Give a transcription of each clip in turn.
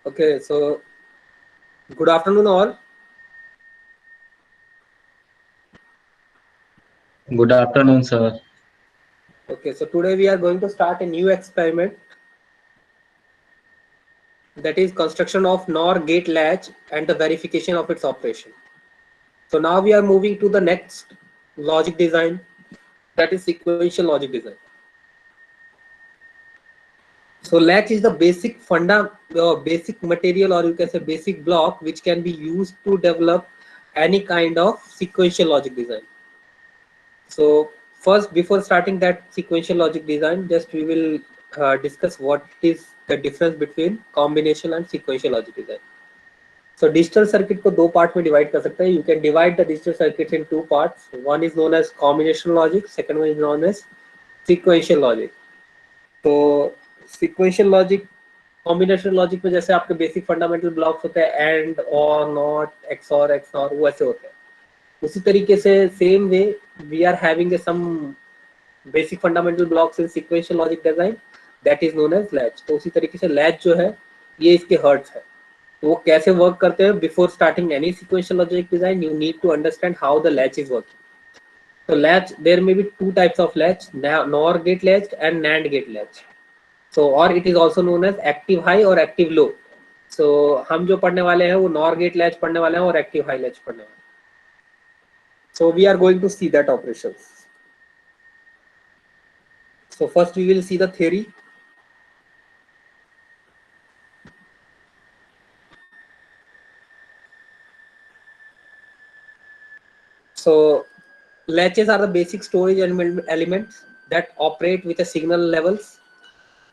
Okay, so good afternoon all. Good afternoon, sir. Okay, so today we are going to start a new experiment, that is construction of NOR gate latch and the verification of its operation. So now we are moving to the next logic design, that is sequential logic design. So latch is the basic material, or you can say basic block, which can be used to develop any kind of sequential logic design. So first, before starting that sequential logic design, just we will discuss what is the difference between combination and sequential logic design. So digital circuit को दो part में divide कर सकते हैं. You can divide the digital circuits in two parts. One is known as combination logic. Second one is known as sequential logic. तो sequential logic, combination logic में जैसे आपके basic fundamental blocks होते हैं and, or, not, XOR, XNOR, वो ऐसे होते हैं. उसी तरीके से same way we are having some basic fundamental blocks in sequential logic design, that is known as latch. तो उसी तरीके से latch जो है ये इसके हर्ट्स है. तो वो कैसे वर्क करते हैं? Before starting any sequential logic design, you need to understand how the latch is working. So latch, there may be two types of latch, NOR gate latch and NAND gate latch. So or it is also known as active high or active low. So हम जो पढ़ने वाले हैं वो NOR gate latch पढ़ने वाले हैं और active high latch पढ़ने वाले हैं. So we are going to see that operations. So first we will see the theory. So latches are the basic storage elements that operate with a signal levels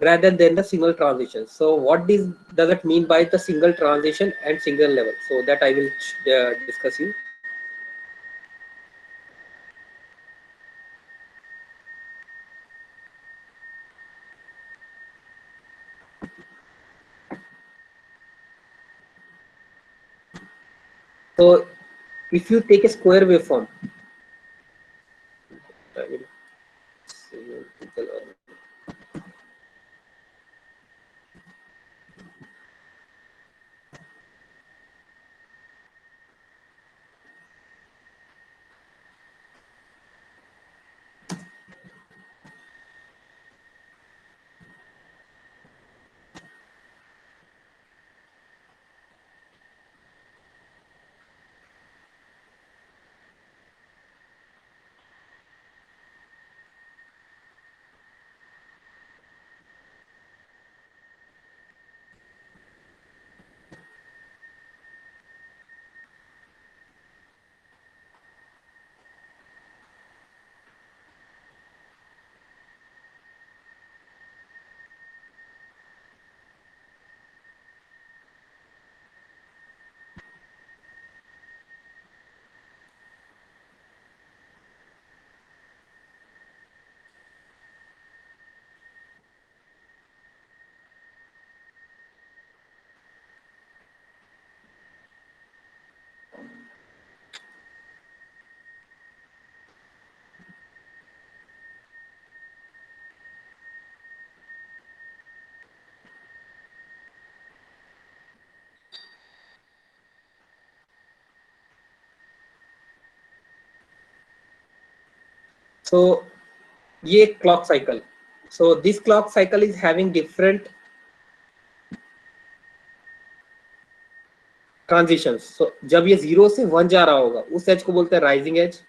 rather than the single transition. So what does it mean by the single transition and single level? So that I will discuss you. So if you take a square waveform, I will so ये clock cycle. So this clock cycle is having different transitions. So जब ये 0 से 1 जा रहा होगा उस as को बोलते हैं राइजिंग एज,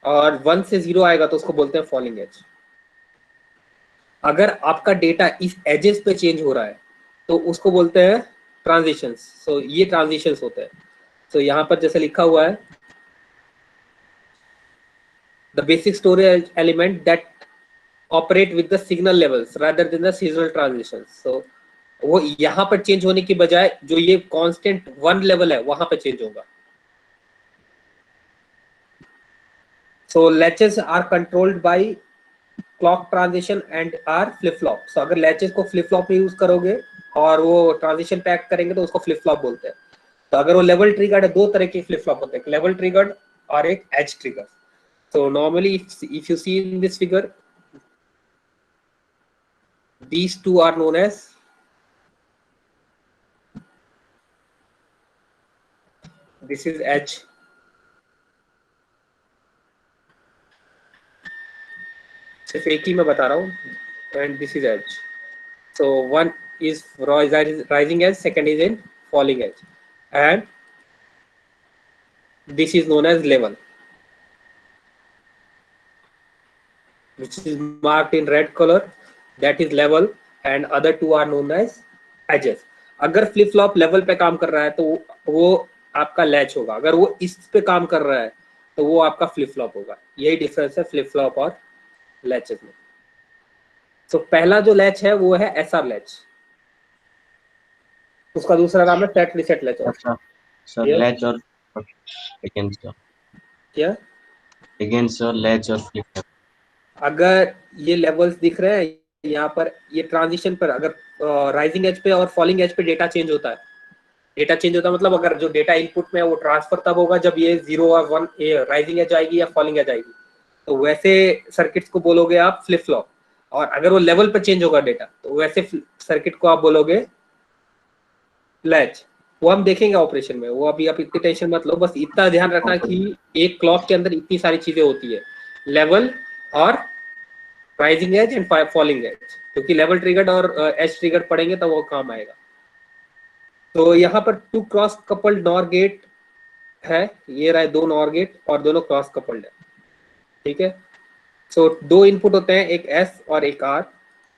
और 1 से 0 आएगा तो उसको बोलते हैं फॉलिंग एज. अगर आपका डेटा इस एजेस पे चेंज हो रहा है तो उसको बोलते हैं ट्रांजिशंस. सो ये ट्रांजिशंस होते हैं. तो यहाँ पर जैसे लिखा हुआ है, the basic storage element that operate with the signal levels rather than the seasonal transitions. So वो यहाँ पर चेंज होने की बजाय जो ये कांस्टेंट 1 लेवल है वहां पर चेंज होगा. So latches are controlled by clock transition and are flip flop. So अगर लैचेस को फ्लिप फ्लॉप में यूज करोगे और वो ट्रांजिशन पैक करेंगे तो उसको फ्लिप फ्लॉप बोलते हैं. तो अगर वो लेवल ट्रिगर्ड है, दो तरह के फ्लिप फ्लॉप होते हैं, लेवल ट्रिगर्ड और एक edge trigger. So normally if you see in this figure, these two are known as this is H, सिर्फ एक ही मैं बता रहा हूँ, and this is H. So one is rising edge, second is in falling edge, and this is known as level, which is marked in red color. That is level, and other two are known as edges. अगर flip flop level पे काम कर रहा है तो वो आपका latch होगा, अगर वो इस पे काम कर रहा है तो वो आपका फ्लिप फ्लॉप होगा. यही डिफरेंस है फ्लिप फ्लॉप और लैचेस में. तो पहला जो लैच है वो है एसआर लैच, उसका दूसरा नाम है सेट रिसेट लैच. अच्छा सर, Yes. लैच और अगेंस्ट सर, क्या अगेंस्ट सर, लैच और फ्लिप. अगर ये लेवल्स दिख रहे हैं यहाँ पर, ये ट्रांजिशन पर अगर राइजिंग एज पे और फॉलिंग एज पे डेटा चेंज होता है, डेटा चेंज होता है मतलब अगर जो डेटा इनपुट में है वो ट्रांसफर तब होगा जब ये 0 और 1 राइजिंग एज आएगी या फॉलिंग एज आएगी. तो वैसे सर्किट्स को बोलोगे आप फ्लिप फ्लॉप. और अगर वो लेवल पर चेंज होगा डेटा तो वैसे सर्किट को आप बोलोगे लैच. वो हम देखेंगे ऑपरेशन में, वो अभी आप इतनी टेंशन मत लो. बस इतना ध्यान रखना कि एक क्लॉक के अंदर इतनी सारी चीजें होती है, लेवल और rising edge and falling edge, क्योंकि लेवल ट्रिगर्ड और एज ट्रिगर्ड पढ़ेंगे तो वो काम आएगा. तो यहाँ पर two cross coupled NOR gate है, ये रहा दो नॉर गेट और दोनों क्रॉस कपल्ड है. ठीक है. सो दो इनपुट होते हैं, एक एस और एक आर,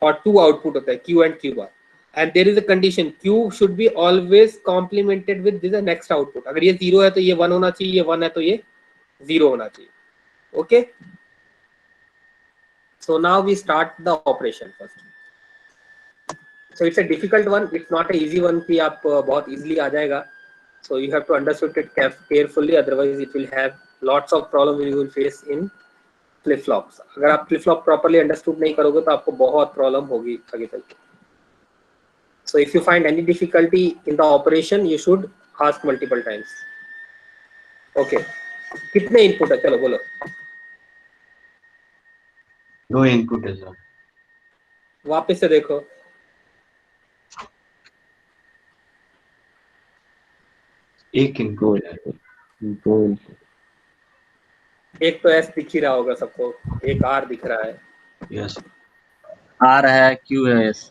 और टू आउटपुट होते हैं Q and Q bar. And there is a condition, Q should be always complemented with this next output. अगर ये 0 है तो ये 1 होना चाहिए, ये 1 है तो ये 0 होना चाहिए. Okay. So now we start the operation first. So it's a difficult one. It's not a easy one कि आप बहुत easily आ जाएगा. So you have to understand it carefully. Otherwise, it will have lots of problem you will face in flip flops. अगर आप flip flop properly understood नहीं करोगे तो आपको बहुत problem होगी आगे चल के. So if you find any difficulty in the operation, you should ask multiple times. Okay. कितने input है चलो बोलो. दो इनपुट है सर. वापस से देखो. एक इनपुट है, दो इनपुट. एक तो एस दिख ही रहा होगा सबको, एक आर दिख रहा है. यस, आर है, क्यू है. यस,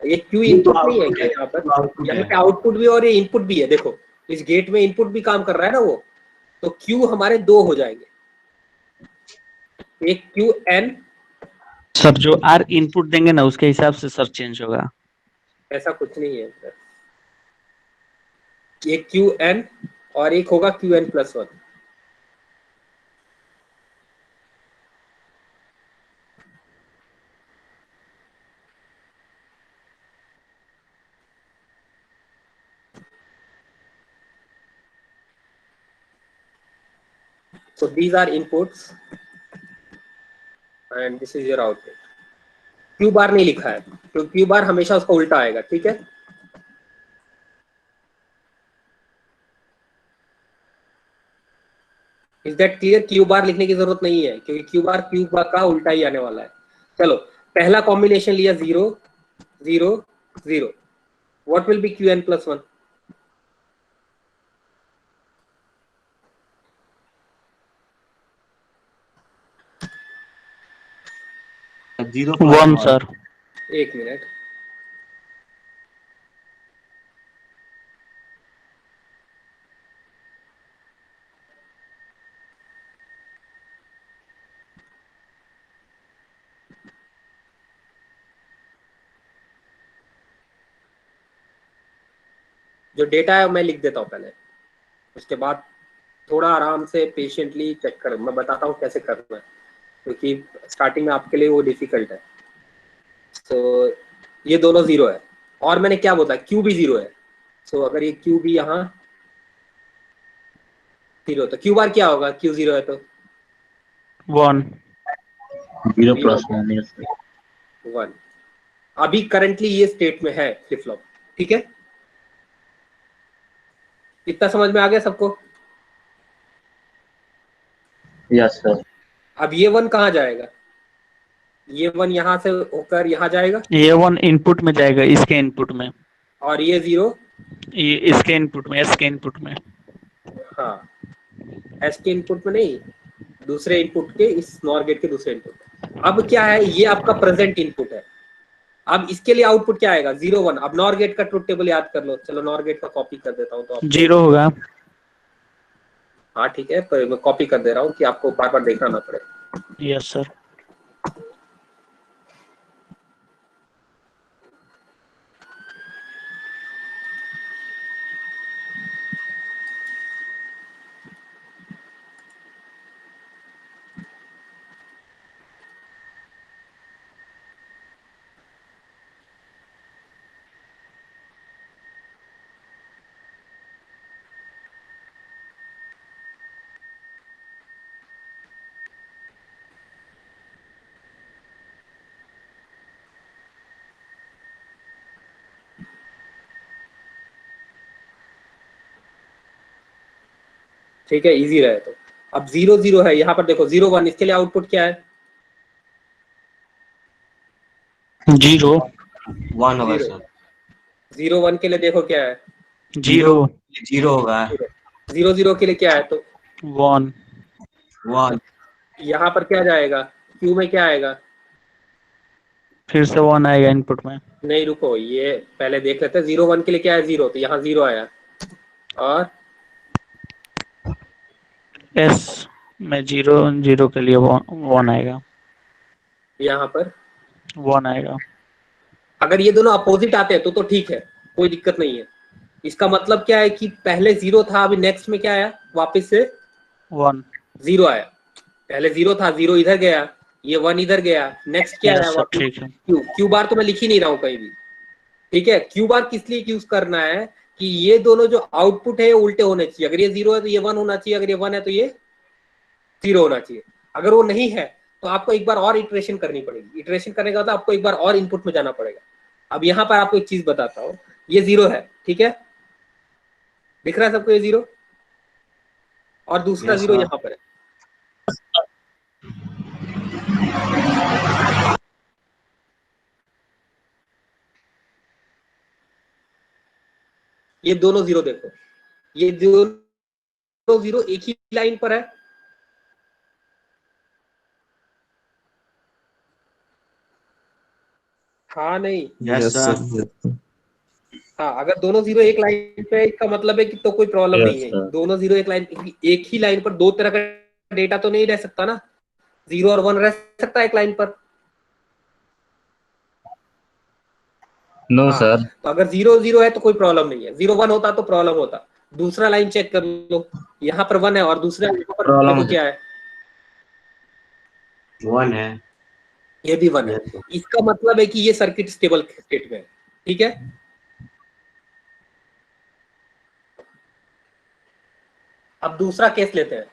ये क्यू इनपुट नहीं है क्या यहाँ पर? यहाँ पे आउटपुट भी और ये इनपुट भी है. देखो इस गेट में इनपुट भी काम कर रहा है ना वो, तो क्यू हमारे दो हो जाएंगे, एक क्यू एन. सर जो आर इनपुट देंगे ना उसके हिसाब से सर चेंज होगा. ऐसा कुछ नहीं है, एक क्यू एन और एक होगा Q N plus 1. So these are inputs and this is your output. Q bar नहीं लिखा है तो क्यू बार हमेशा उसका उल्टा आएगा. ठीक है. Is that clear? Q bar लिखने की जरूरत नहीं है क्योंकि क्यू बार का उल्टा ही आने वाला है. चलो पहला कॉम्बिनेशन लिया 0 0 0. What will be Q N plus 1? 1 sir. एक मिनट. जो डेटा है मैं लिख देता हूँ पहले, उसके बाद थोड़ा आराम से पेशेंटली चेक कर. मैं बताता हूँ कैसे करना है क्योंकि स्टार्टिंग में आपके लिए वो डिफिकल्ट है. तो ये दोनों 0 है और मैंने क्या बोला, क्यू भी 0 है. सो अगर ये क्यू भी यहाँ 0 तो क्यू बार क्या होगा? क्यू 0 है तो 1. 0 प्लस 1. 1. अभी करंटली ये स्टेट में है फ्लिप फ्लॉप. ठीक है. इतना समझ में आ गया सबको? Yes sir. अब ये 1 कहाँ जाएगा? ये 1 यहाँ से होकर यहाँ जाएगा, ये 1 इनपुट में जाएगा, इसके इनपुट में, और ये 0 ये इसके इनपुट में, एस के इनपुट में. हाँ, एस के इनपुट में नहीं, दूसरे इनपुट के, इस नॉर गेट के दूसरे इनपुट। अब क्या है, ये आपका प्रेजेंट इनपुट है। अब इसके लिए आउटपुट क्या आएगा, 0 1। अब नॉर गेट का ट्रुथ टेबल याद कर लो। चलो नॉर गेट का कॉपी कर देता हूँ तो आपको, 0 होगा। हाँ ठीक है, पर मैं कॉपी कर दे रहा हूँ कि आपको बार बार देखना ना पड़े। Yes sir. ठीक है, इजी रहे तो। अब 0 0 है, यहाँ पर देखो 0 1, इसके लिए आउटपुट क्या है, 0 1 होगा 0। सर। 0 1 के लिए देखो क्या है, 0 0 होगा। 0 0 के लिए क्या है, तो 1 1 यहाँ पर क्या जाएगा, क्यू में क्या आएगा, फिर से 1 आएगा इनपुट में। नहीं रुको, ये पहले देख लेते हैं। 0 1 के लिए क्या है, 0, तो यहाँ 0 आया, और एस में 0 0 के लिए 1 आएगा, यहाँ पर 1 आएगा। अगर ये दोनों अपोजिट आते हैं तो ठीक है, कोई दिक्कत नहीं है। इसका मतलब क्या है कि पहले 0 था, अभी नेक्स्ट में क्या आया, वापस से 1 0 आया। पहले 0 था, 0 इधर गया, ये 1 इधर गया, नेक्स्ट क्या आया यस सर, वापस, ठीक है। क्यू बार तो मैं लिख ही नहीं रहा हूँ कहीं भी। ठीक है, क्यू बार किस लिए यूज करना है कि ये दोनों जो आउटपुट है उल्टे होने चाहिए। अगर ये 0 है तो ये 1 होना चाहिए, अगर ये 1 है तो ये 0 होना चाहिए। अगर वो नहीं है तो आपको एक बार और इटरेशन करनी पड़ेगी। इटरेशन करने का मतलब आपको एक बार और इनपुट में जाना पड़ेगा। अब यहाँ पर आपको एक चीज बताता हूँ, ये 0 है, ठीक है, दिख रहा है सबको ये 0, और दूसरा 0 यहाँ पर है। ये दोनों 0 देखो, ये दोनों 0 एक ही लाइन पर है। हाँ नहीं, यस सर। हाँ, अगर दोनों 0 एक लाइन पे है, इसका मतलब है कि तो कोई प्रॉब्लम नहीं है। दोनों 0 एक लाइन, एक ही लाइन पर दो तरह का डेटा तो नहीं रह सकता ना, 0 और 1 रह सकता है एक लाइन पर। नो हाँ, सर। तो अगर 0 0 है तो कोई प्रॉब्लम नहीं है, 0 1 होता तो प्रॉब्लम होता। दूसरा लाइन चेक कर लो, यहाँ पर 1 है और दूसरा यहाँ पर प्रॉब्लम देखो क्या है, 1 है। ये भी 1 है। इसका मतलब है कि ये सर्किट स्टेबल स्टेट में है। ठीक है, अब दूसरा केस लेते हैं,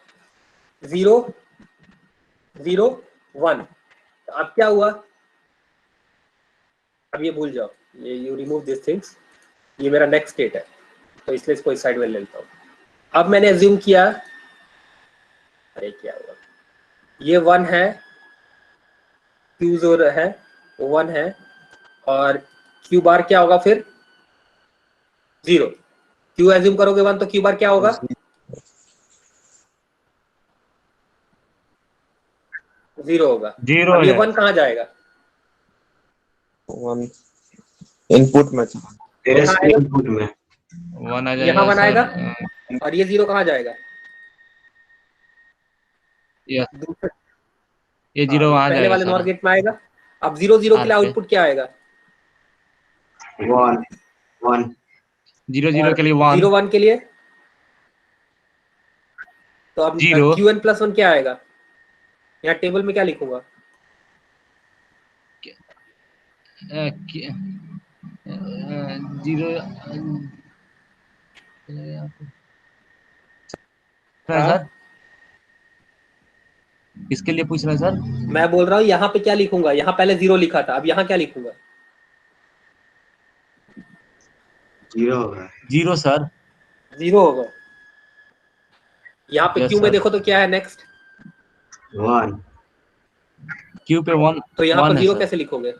0 0 1। अब क्या हुआ, अब ये भूल जाओ, ये यू रिमूव दिस थिंग्स, ये मेरा नेक्स्ट स्टेट है, तो इसलिए इसको इस साइड में ले लेता हूँ। अब मैंने अज्यूम किया, अरे क्या हुआ, ये 1 है, क्यू जो है वो 1 है, और क्यू बार क्या होगा फिर 0। क्यू एज्यूम करोगे 1 तो क्यू बार क्या होगा, 0 होगा। 0 अब ये है। 1 कहाँ जाएगा, 1 इनपुट में था। तेरे कहाँ स्क्रीन आएगा, इनपुट में 1 आ यहाँ जाएगा 1 सर। आएगा, और ये 0 कहाँ जाएगा, ये दूसरे, ये हाँ 0 ये वहां पहले जाएगा वाले सर, नॉर गेट में आएगा। अब 0 0 के आर लिए पे। आउटपुट क्या आएगा, 1 1 0 0 और के लिए 1 0 1 के लिए, तो अब 0 क्यू एन प्लस 1 क्या आएगा, यहाँ टेबल में क्या लिखूंगा, 0 हाँ सर। किसके लिए पूछ रहे हैं सर? मैं बोल रहा हूँ यहाँ पे क्या लिखूंगा, यहाँ पहले 0 लिखा था, अब यहाँ क्या लिखूंगा, 0 होगा। 0 सर। 0 होगा। यहाँ पे यस क्यू में सर। देखो तो क्या है नेक्स्ट, 1 क्यू पे 1 तो यहाँ 1 पर है 0 सर। कैसे लिखोगे,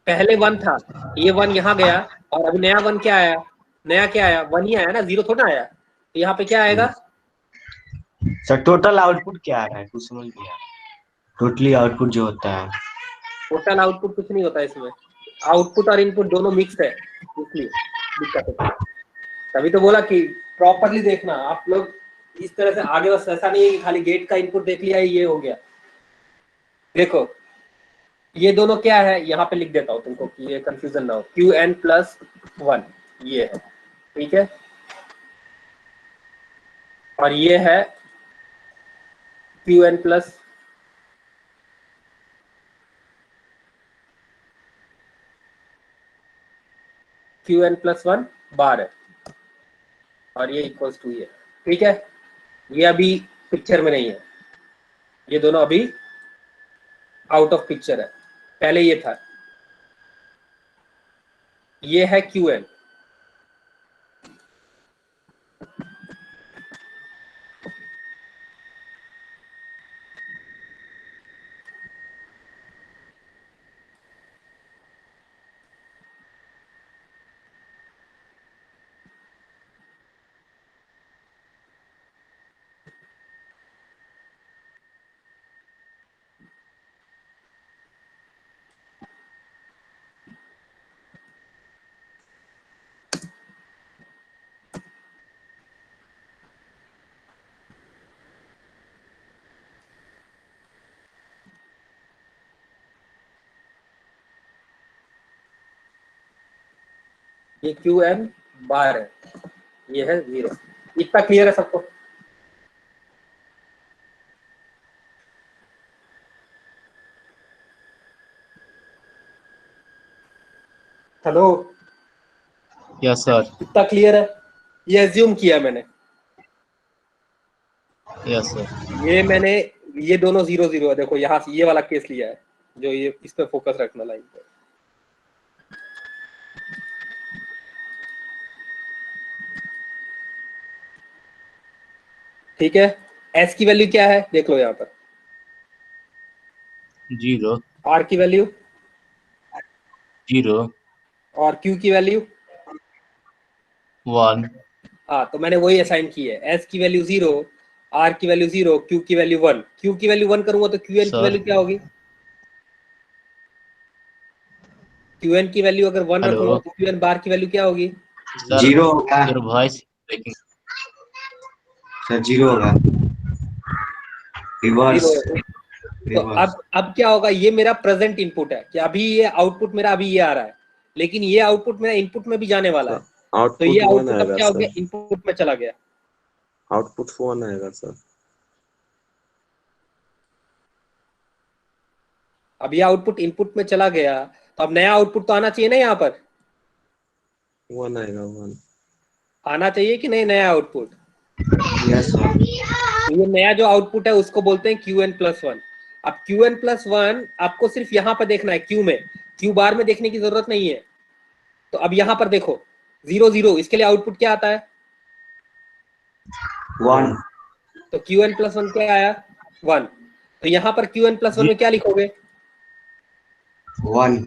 पहले 1 था, ये 1 यहाँ गया, और अभी नया 1 क्या आया, नया क्या आया, 1 ही आया ना, 0 थोड़ा आया। तो यहाँ पे क्या आएगा, सर टोटल आउटपुट क्या आ रहा है, कुछ समझ नहीं आ रहा। टोटली आउटपुट जो होता है। टोटल आउटपुट कुछ नहीं होता इसमें, आउटपुट और इनपुट दोनों मिक्स है, इसलिए दिक्कत होती है। तभी तो बोला कि प्रॉपरली देखना आप लोग इस तरह से आगे, बस ऐसा नहीं है कि खाली गेट का इनपुट देख लिया ये हो गया। देखो ये दोनों क्या है, यहाँ पे लिख देता हूँ तुमको कि ये कंफ्यूजन ना हो, Qn+1 ये है, ठीक है, और ये है Qn प्लस Qn+1 बार है, और ये इक्वल्स टू ये, ठीक है। ये अभी पिक्चर में नहीं है, ये दोनों अभी आउट ऑफ पिक्चर है, पहले ये था, ये है Qn। ये Qn बार है, ये है 0। इतना क्लियर है सबको? Hello, yes sir. इतना क्लियर है? ये एज्यूम किया मैंने, यस सर। ये मैंने, ये दोनों 0 0 है, देखो यहाँ से ये वाला केस लिया है, जो ये इस पे फोकस रखना लाइन पे। ठीक है, S की वैल्यू क्या है देख लो यहाँ पर, 0 R की वैल्यू 0 और Q की वैल्यू 1। हाँ, तो मैंने वही असाइन की है, S की वैल्यू 0, R की वैल्यू 0, Q की वैल्यू 1। Q की वैल्यू 1 करूंगा तो Qn की वैल्यू क्या होगी? Qn की वैल्यू अगर 1 हेलो रखूंगा तो Qn बार की वैल्यू क्या होगी? सर, जीरो होगा your voice breaking. Sir, zero होगा। 0 रिवर्स है। तो रिवर्स। अब क्या होगा, ये मेरा प्रेजेंट इनपुट है कि अभी ये आउटपुट मेरा अभी ये आ रहा है, लेकिन ये आउटपुट मेरा इनपुट में भी जाने वाला है, तो आउटपुट ये 1 आउटपुट अब आएगा क्या हो गया, सर, इनपुट में चला गया। आउटपुट 1 आएगा सर। अब ये आउटपुट इनपुट में चला गया, तो अब नया आउटपुट तो आना चाहिए ना, यहाँ पर 1 आएगा 1। आना चाहिए कि नहीं नया आउटपुट? Yes sir. तो ये नया जो आउटपुट है उसको बोलते हैं Qn+1। अब Qn+1 आपको सिर्फ यहाँ पर देखना है, Q में, Q बार में देखने की जरूरत नहीं है। तो अब यहाँ पर देखो 0 0, इसके लिए आउटपुट क्या आता है? 1 तो Qn+1 क्या आया? 1। तो यहाँ पर Qn+1 में क्या लिखोगे? 1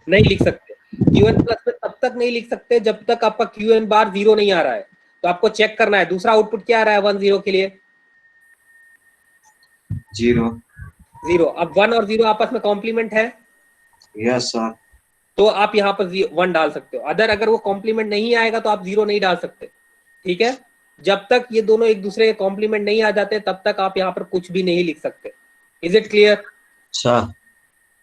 नहीं लिख सकते। Qn+ में तब तक नहीं लिख सकते जब तक आपका Qn बार 0 नहीं आ रहा है, तो आपको चेक करना है दूसरा आउटपुट क्या आ रहा है 1 0 के लिए? 0। 0। अब 1 और 0 आपस में कॉम्प्लीमेंट है, यस सर। तो आप यहाँ पर 1 डाल सकते हो। अगर वो कॉम्प्लीमेंट नहीं आएगा तो आप 0 नहीं डाल सकते, ठीक है। जब तक ये दोनों एक दूसरे के कॉम्प्लीमेंट नहीं आ जाते तब तक आप यहाँ पर कुछ भी नहीं लिख सकते। Is it clear? सर,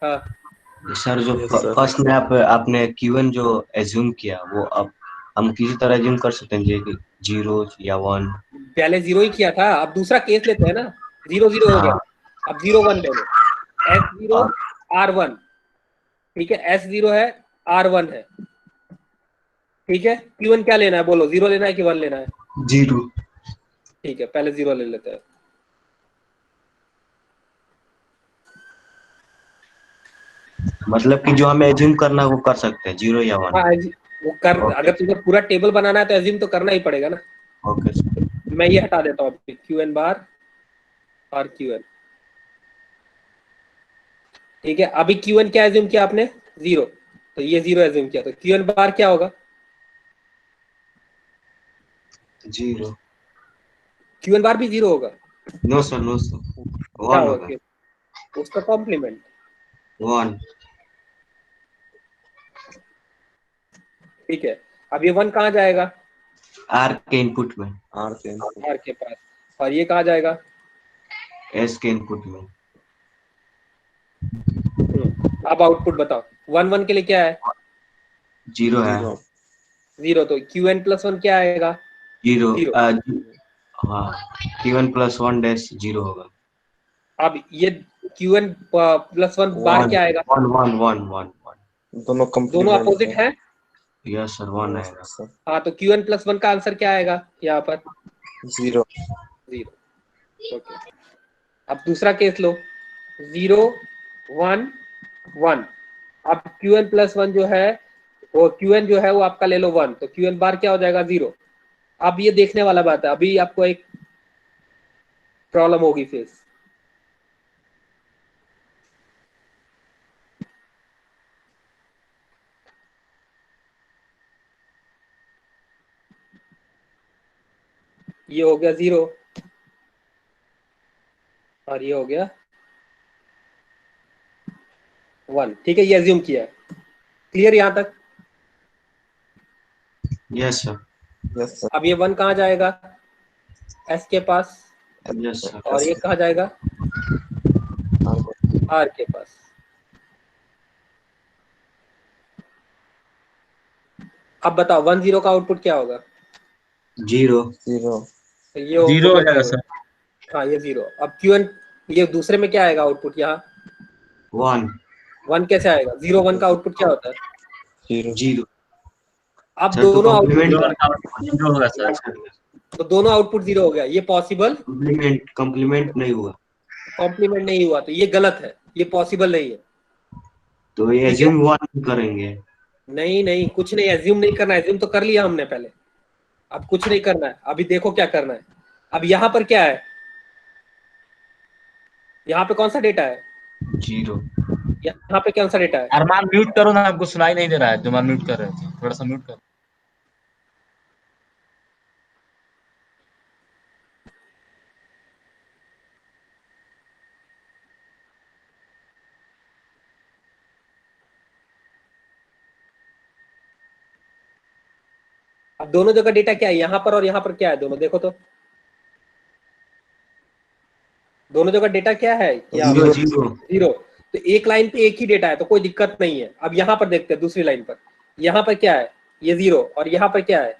हाँ, सर जो Yes, sir. फर्स्ट में आपने Qn जो एज्यूम किया वो अब हम किसी तरह एज्यूम कर सकते हैं, जैसे 0 या 1। पहले 0 ही किया था, अब दूसरा केस लेते हैं ना, 0 0 हो गया, अब 0 1 ले लो, S0 R1, ठीक है, S0 है R1 है, ठीक है। Q1 क्या लेना है बोलो, 0 लेना है कि 1 लेना है? 0। ठीक है, पहले 0 ले लेते हैं। मतलब कि जो हमें एज्यूम करना है वो कर सकते हैं, 0 या 1। हाँ, वो कर, Okay. अगर तुझे पूरा टेबल बनाना है तो एज्यूम तो करना ही पड़ेगा ना। Okay sir. मैं ये हटा देता हूँ Qn बार और Qn, ठीक है। अभी Qn क्या एज्यूम किया आपने? 0, तो ये 0 एज्यूम किया, तो Qn बार क्या होगा? जीरो। क्यू एन बार भी 0 होगा? नो सर, नो सर, क्या 1 होगा होगा। उसका कॉम्प्लीमेंट? 1। ठीक है, अब ये 1 कहाँ जाएगा? आर के इनपुट में। आर के इनपुट। आर के पास। और ये कहाँ जाएगा? एस के इनपुट में। अब आउटपुट बताओ। 1 1 के लिए क्या है? जीरो है। 0 0। तो क्यू एन प्लस 1 क्या आएगा? जीरो। 0। हाँ, Q1 + 1 डैश 0 होगा। अब ये क्यू एन प्लस 1 बार क्या आएगा? 1 1 1 1 1। दोनों दोनों कंप्लीमेंट अपोजिट है। यस सर, 1 आएगा। हाँ, तो क्यू एन प्लस 1 का आंसर क्या आएगा यहाँ पर? 0 0। ओके, अब दूसरा केस लो। 0 1 1। अब क्यू एन प्लस 1 जो है वो क्यू एन जो है वो आपका ले लो 1, तो क्यू एन बार क्या हो जाएगा? 0। अब ये देखने वाला बात है, अभी आपको एक प्रॉब्लम होगी फेस। ये हो गया 0 और ये हो गया 1। ठीक है, ये अज्यूम किया है। क्लियर यहाँ तक? Yes sir. Yes sir. अब ये 1 कहाँ जाएगा? एस के पास। Yes sir. और ये कहाँ जाएगा? आर के पास। अब बताओ 1 0 का आउटपुट क्या होगा? 0। 0 तो ये हो 0 हो गया जाएगा 0। सर। हाँ, ये 0। अब क्यू एन, ये दूसरे में क्या आएगा आउटपुट? यहाँ 1 1 कैसे आएगा? 0 1 का आउटपुट क्या होता है? 0। अब सर तो दोनों कॉम्प्लीमेंट आउटपुट 0 होगा सर। तो दोनों आउटपुट 0 हो गया। ये पॉसिबल कॉम्प्लीमेंट नहीं हुआ, कॉम्प्लीमेंट नहीं हुआ, तो ये गलत है, ये पॉसिबल नहीं है। तो ये ठीक है, एज्यूम 1 करेंगे। नहीं नहीं, कुछ नहीं एज्यूम नहीं करना है। एज्यूम तो कर लिया हमने पहले, अब कुछ नहीं करना है। अभी देखो क्या करना है। अब यहाँ पर क्या है? यहाँ पे कौन सा डेटा है? 0। यहाँ पे कौन सा डेटा है? अरमान म्यूट करो ना, हमको सुनाई नहीं दे रहा है। तुम म्यूट कर रहे थे, थोड़ा सा म्यूट करो। अब दोनों जगह डेटा क्या है? यहाँ पर और यहाँ पर क्या है? दोनों देखो तो, दोनों जगह डेटा क्या है? यहाँ 0 पर 0। 0। तो एक लाइन पे एक ही डेटा है, तो कोई दिक्कत नहीं है। अब यहाँ पर देखते हैं दूसरी लाइन पर, यहाँ पर क्या है? ये 0। और यहाँ पर क्या है?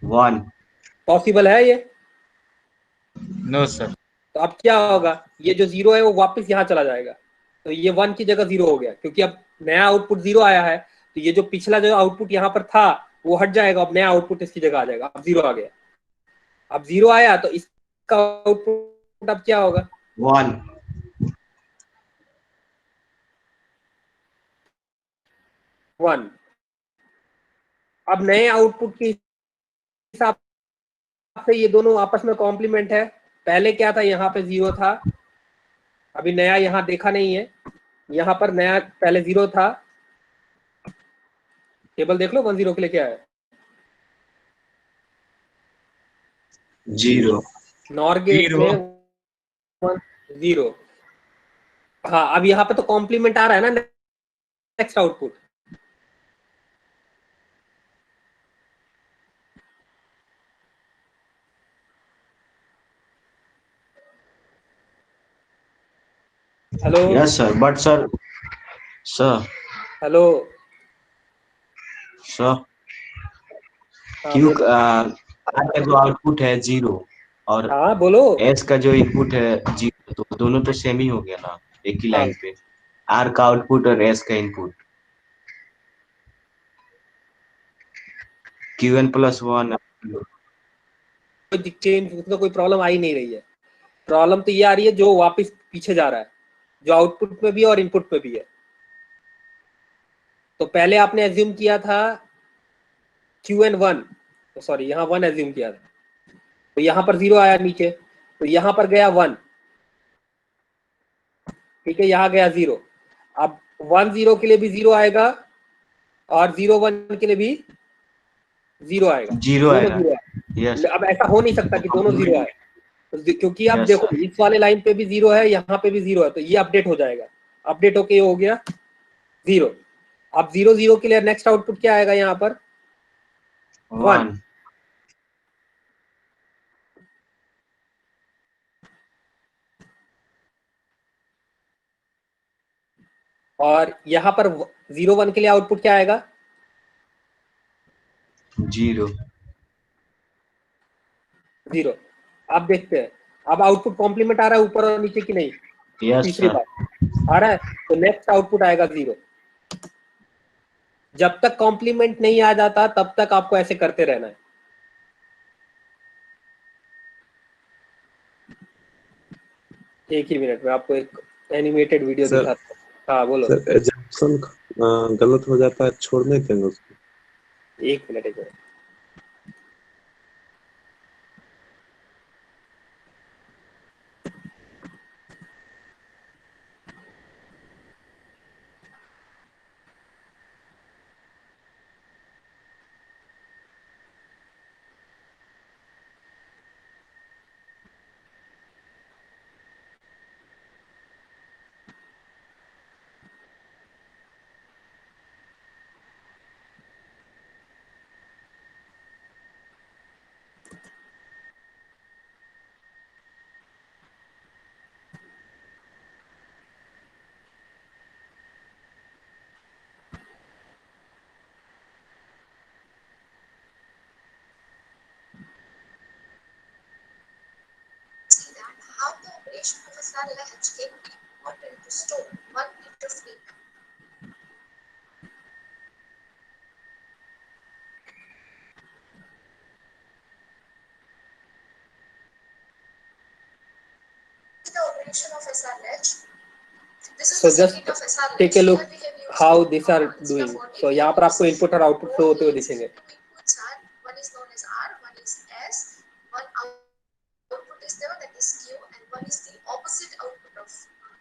1। पॉसिबल है ये? No sir. तो अब क्या होगा? ये जो 0 है वो वापस यहाँ चला जाएगा, तो ये 1 की जगह 0 हो गया, क्योंकि अब नया आउटपुट 0 आया है। तो ये जो पिछला जो आउटपुट यहाँ पर था वो हट जाएगा, अब नया आउटपुट इसकी जगह आ जाएगा। अब 0 आ गया। अब 0 आया तो इसका आउटपुट अब क्या होगा? 1। 1। अब नए आउटपुट के हिसाब से ये दोनों आपस में कॉम्प्लीमेंट है। पहले क्या था? यहाँ पे 0 था, अभी नया यहाँ देखा नहीं है। यहाँ पर नया पहले 0 था। टेबल देख लो 1 0 के लिए क्या है? 0। नॉर गेट में 1 0। हाँ, अब यहाँ पे तो कॉम्प्लीमेंट आ रहा है ना next output. Hello yes sir, but sir hello. Sir हाँ क्यों बोलो। आर का जो आउटपुट है 0 और हाँ बोलो। एस का जो इनपुट है 0, तो दोनों तो सेम ही हो गया ना, एक ही हाँ, लाइन पे। आर का आउटपुट और एस का इनपुट Q1 + 1। कोई चेंज, उसमें कोई प्रॉब्लम आ ही नहीं रही है। प्रॉब्लम तो ये आ रही है जो वापस पीछे जा रहा है, जो आउटपुट में भी और इनपुट में भी है। तो पहले आपने एज्यूम किया था Qn1, सॉरी यहाँ 1 एज्यूम किया था, तो यहाँ पर 0 आया नीचे, तो यहाँ पर गया 1। ठीक है, यहाँ गया 0। अब 1 0 के लिए भी 0 आएगा और 0 1 के लिए भी 0 आएगा। 0 दोनों आएगा। 0 आएगा। यस अब ऐसा हो नहीं सकता कि दोनों जीरो आए, क्योंकि अब Yes, देखो sir. इस वाले लाइन पे भी जीरो है, यहाँ पे भी जीरो है, तो ये अपडेट हो जाएगा, अपडेट होके ये हो गया जीरो। अब 0 0 के लिए नेक्स्ट आउटपुट क्या आएगा यहाँ पर? 1। 1 और यहाँ पर 0 1 के लिए आउटपुट क्या आएगा? 0 0। अब देखते हैं, अब आउटपुट कॉम्प्लीमेंट आ रहा है ऊपर और नीचे की नहीं? यस तीसरी सर बार आ रहा है, तो नेक्स्ट आउटपुट आएगा 0। जब तक कॉम्प्लीमेंट नहीं आ जाता तब तक आपको ऐसे करते रहना है। एक ही मिनट में आपको एक एनिमेटेड वीडियो सर दिखाता हूँ। हाँ बोलो। सर एजम्पशन गलत हो जाता है, छोड़ नहीं देंगे उसको? एक मिनट एक minute. See that how the operation of a cell latch can be important to store one interface. The operation of SR latch. This is So the just circuit of SR latch. take a look Here we have used how these are instead doing. of 40 So यहाँ पर आपको input और output flow होते हुए दिखेंगे। two inputs are, one is known as R, one is S, one output is there, that is Q, and one is the opposite output of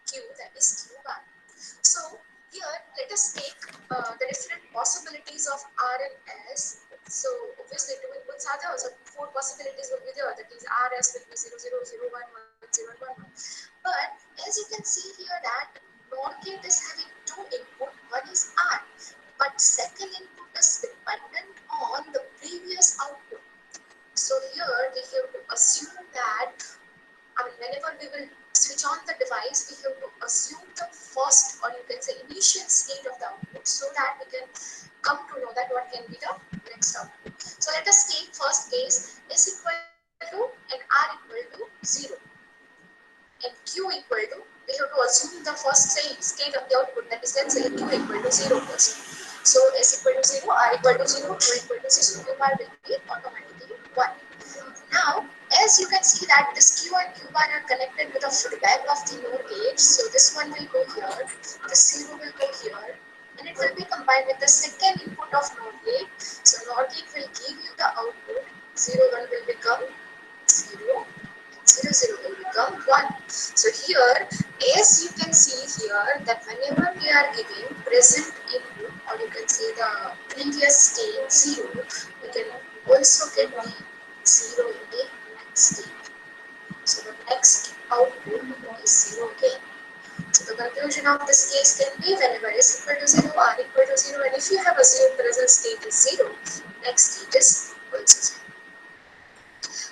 Q, that is Q1. So here let us take the different possibilities of R and S. So obviously two inputs are there, so 4 possibilities will be there, that is RS will be 0 0 0 1 1 0 1 1. But as you can see here that NOR gate is having two input, one is R, but second input is dependent on the previous output. So here we have to assume that, whenever we will switch on the device, we have to assume the first, or you can say initial state of the output, so that we can come to know that what can be the next output. So let us take first case, S equal to and R equal to 0 and Q equal to, we have to assume the first state of the output, that is, let's say Q equal to 0 first. So S equal to 0, R equal to 0, Q equal to 0, Q bar will be automatically 1. Now, as you can see that this Q and Q bar are connected with the feedback of the NOR gate, so this one will go here, this 0 will go here, and it will be combined with the second input of NOR gate. So NOR gate will give you the output, 0 1 will become 0, 0 0 will become 1. So here, as you can see here, that whenever we are giving present input, or you can say the previous state 0, we can also get the 0 in the next state. So the next output is 0 again. So the conclusion of this case can be, whenever S equal to 0, R equal to 0, and if you have assumed present state is 0, next state is also 0.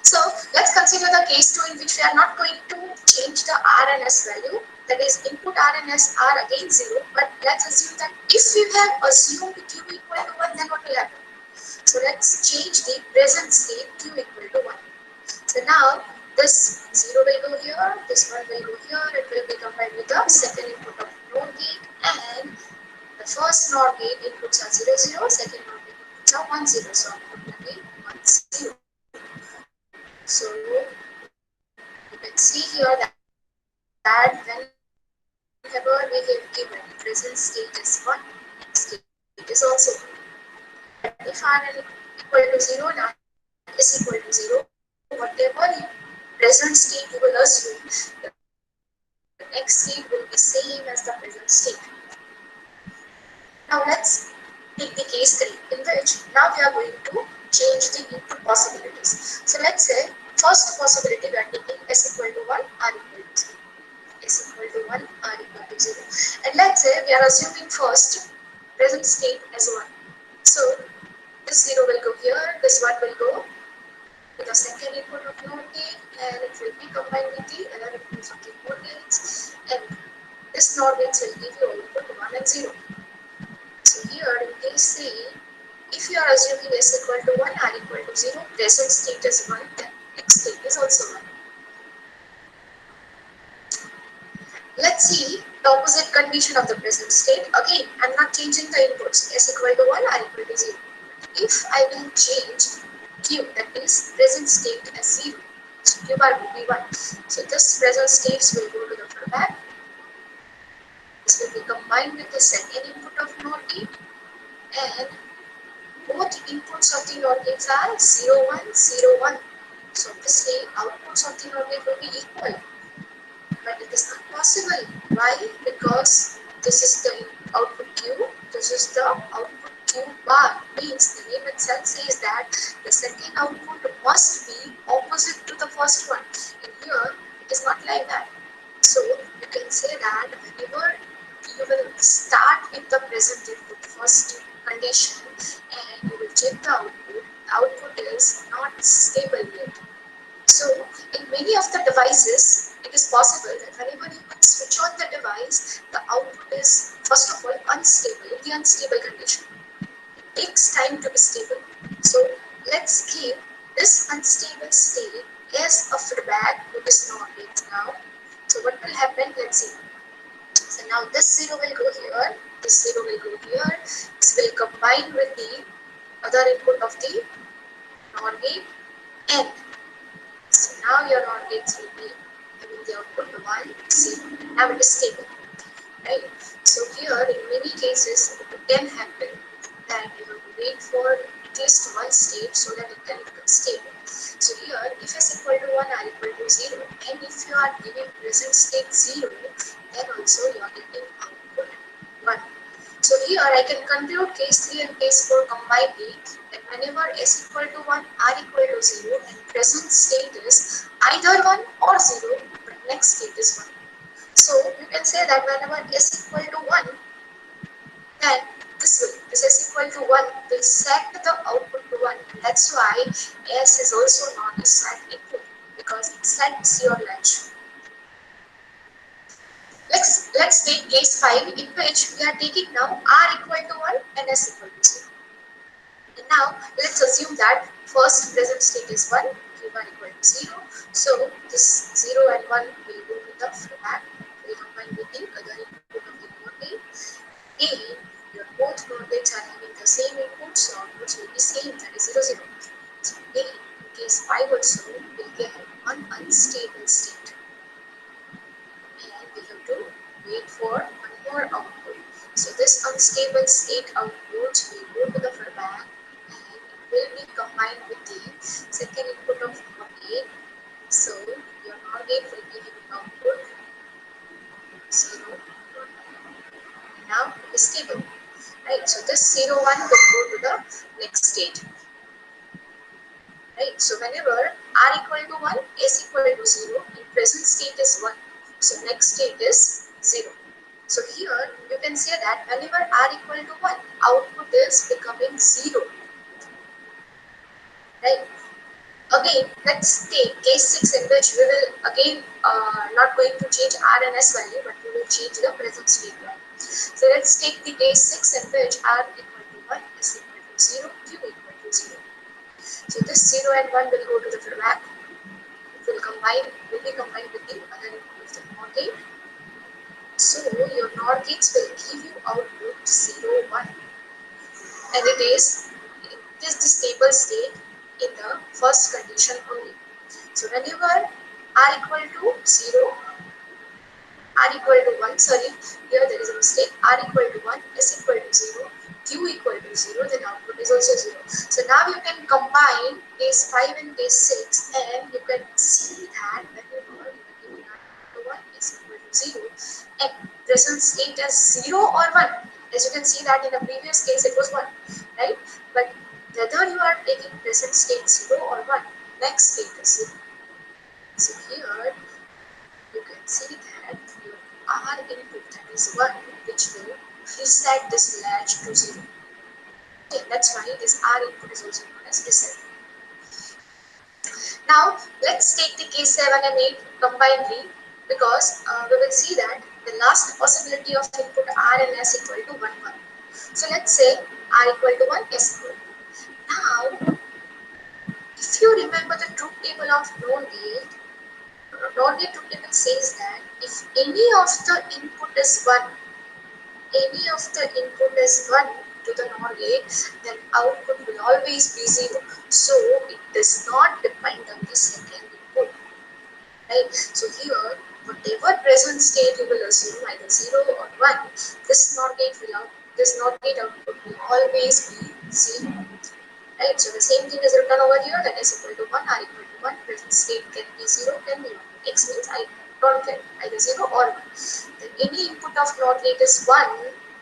So let's consider the case 2, in which we are not going to change the R and S value, that is input R and S are again 0, but let's assume that if we have assumed Q equal to 1, then what will happen? So let's change the present state Q equal to 1. So now this 0 will go here, this one will go here, it will be combined with the second input of NOR gate, and the first NOR gate inputs are 0 0, second NOR gate inputs are 1 0, so output will be 1 0. So you can see here that whenever we have given present state is 1, next state is also 1. If R equal to 0 and R is equal to 0, whatever present state you will assume, the next state will be same as the present state. Now let's take the case 3, in which now we are going to change the input possibilities. So let's say first possibility we are taking s equal to 1, r equal to 0. S equal to 1, r equal to 0. And let's say we are assuming first present state as 1. So this 0 will go here, this 1 will go to the second input of NOR gate, and it will be combined with the other inputs of the NOR gates, and this NOR gates will give you output 1 and 0. So here in case C, if you are assuming s equal to 1, r equal to 0, present state is 1, then next state is also 1. Let's see the opposite condition of the present state. Again, I'm not changing the inputs s equal to 1, r equal to 0. If I will change q, that is present state as 0, so q bar will be 1. So this present states will go to the fallback. This will be combined with the second input of NOR gate, and both inputs of the NOR gates are 0, 1, 0, 1. So obviously outputs of the NOR gate will be equal. But it is not possible. Why? Because this is the output Q, this is the output Q bar. Means the name itself says that the second output must be opposite to the first one. And here it is not like that. So you can say that whenever you will start with the present input first condition and you will check the output is not stable yet. So in many of the devices, it is possible that whenever you switch on the device, the output is first of all unstable, in the unstable condition. It takes time to be stable. So let's keep this unstable state as a feedback to this NOR gate now. So what will happen? Let's see. So now this 0 will go here, this 0 will go here, this will combine with the other input of the NOR gate, and so now your NOR gates will be having the output 1, 0. Now it is stable, right? So here in many cases it can happen that you have to wait for at least one state so that it can become stable. So here if s equal to 1, r equal to 0, and if you are giving present state 0, then also you are getting output 1. So here I can conclude case 3 and case 4 combinedly that whenever s equal to 1, r equal to 0, and present state is either 1 or 0, but next state is 1. So you can say that whenever s equal to 1, then this s equal to 1 will set the output to 1. That's why s is also known as set input, because it sets your latch. Let's take case 5 in which we are taking now r equal to 1 and s equal to 0. And now let's assume that first present state is 1, q1 equal to 0. So this 0 and 1 will go to the fallback, will combine with the other input of the NOR gate. And your both NOR gates are having the same input, so outputs will be same, that is 0, 0. So again, in case 5 also, we'll get one unstable state. And we have to wait for one more output. So this unstable state output will go to the fallback and it will be combined with the second input of NOR gate. So your NOR gate will be giving output 0. Now it is stable. Right, so this 0, 1 will go to the next state. Right, so whenever r equal to 1, s equal to 0, and present state is 1, so next state is 0. So here you can say that whenever r equal to 1, output is becoming 0. Right. Again, let's take case 6 in which we will again not going to change r and s value, but we will change the present state value. So let's take the case 6 in which r equal to 1, s equal to 0, q equal to 0. So this 0 and 1 will go to the fallback. It will be combined with the other input of the NOR gate. So your NOR gates will give you output 0, 1. And it is the stable state in the first condition only. So whenever r equal to 0, r equal to 1, sorry, here there is a mistake, r equal to 1, s equal to 0, q equal to 0, then output is also 0. So now you can combine case 5 and case 6 and you can see that whenever you are giving r equal to 1, s equal to 0, and present state as 0 or 1, as you can see that in the previous case it was 1, right? But whether you are taking present state 0 or 1, next state is 0. So here you can see that your R input, that is 1, which will reset this latch to 0. Okay, that's why this R input is also known as reset. Now let's take the case 7 and 8 combinedly, because we will see that the last possibility of input R and S equal to 1, 1. So let's say R equal to 1, S equal to 1. Now, if you remember the truth table of NOR gate truth table says that if any of the input is 1 to the NOR gate, then output will always be 0. So it does not depend on the second input. Right? So here, whatever present state you will assume, either 0 or 1, this NOR gate output will always be 0. Right? So the same thing is written over here, that is equal to 1, R equal to 1, present state can be 0, can be 1. X means I don't care, either 0 or 1. Then any input of NOR gate is 1,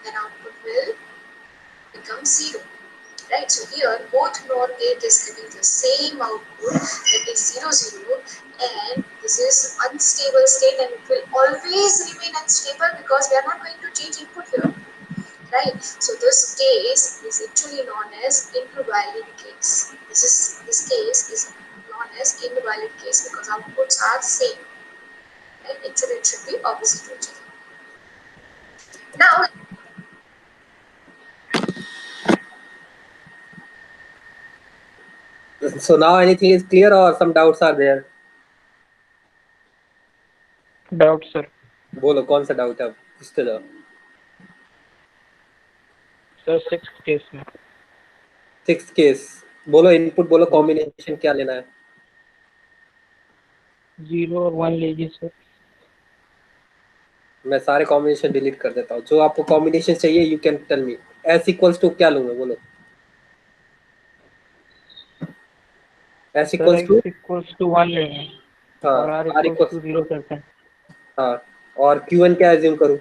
then output will become 0. Right? So here both NOR gate is having the same output, that is 0, 0, and this is unstable state, and it will always remain unstable because we are not going to change input here. Right? So this case is actually known as invalid case. This case is known as invalid case because outputs are same. Right? Actually, it should be opposite to each other. Now, So now anything is clear or some doubts are there? Doubt sir. बोलो कौन सा doubt है, पूछते जाओ. Sir 6th case में. 6th case बोलो, input बोलो, combination क्या लेना है? 0 और 1 लीजिए सर. मैं सारे कॉम्बिनेशन डिलीट कर देता हूँ. जो आपको कॉम्बिनेशन चाहिए you can tell me. S equals to क्या लूंगा बोलो? S इक्वल्स टू 1 लेंगे. हाँ, और R इक्वल्स टू 0 करते हैं. हाँ, और Qn क्या एज्यूम करूँ?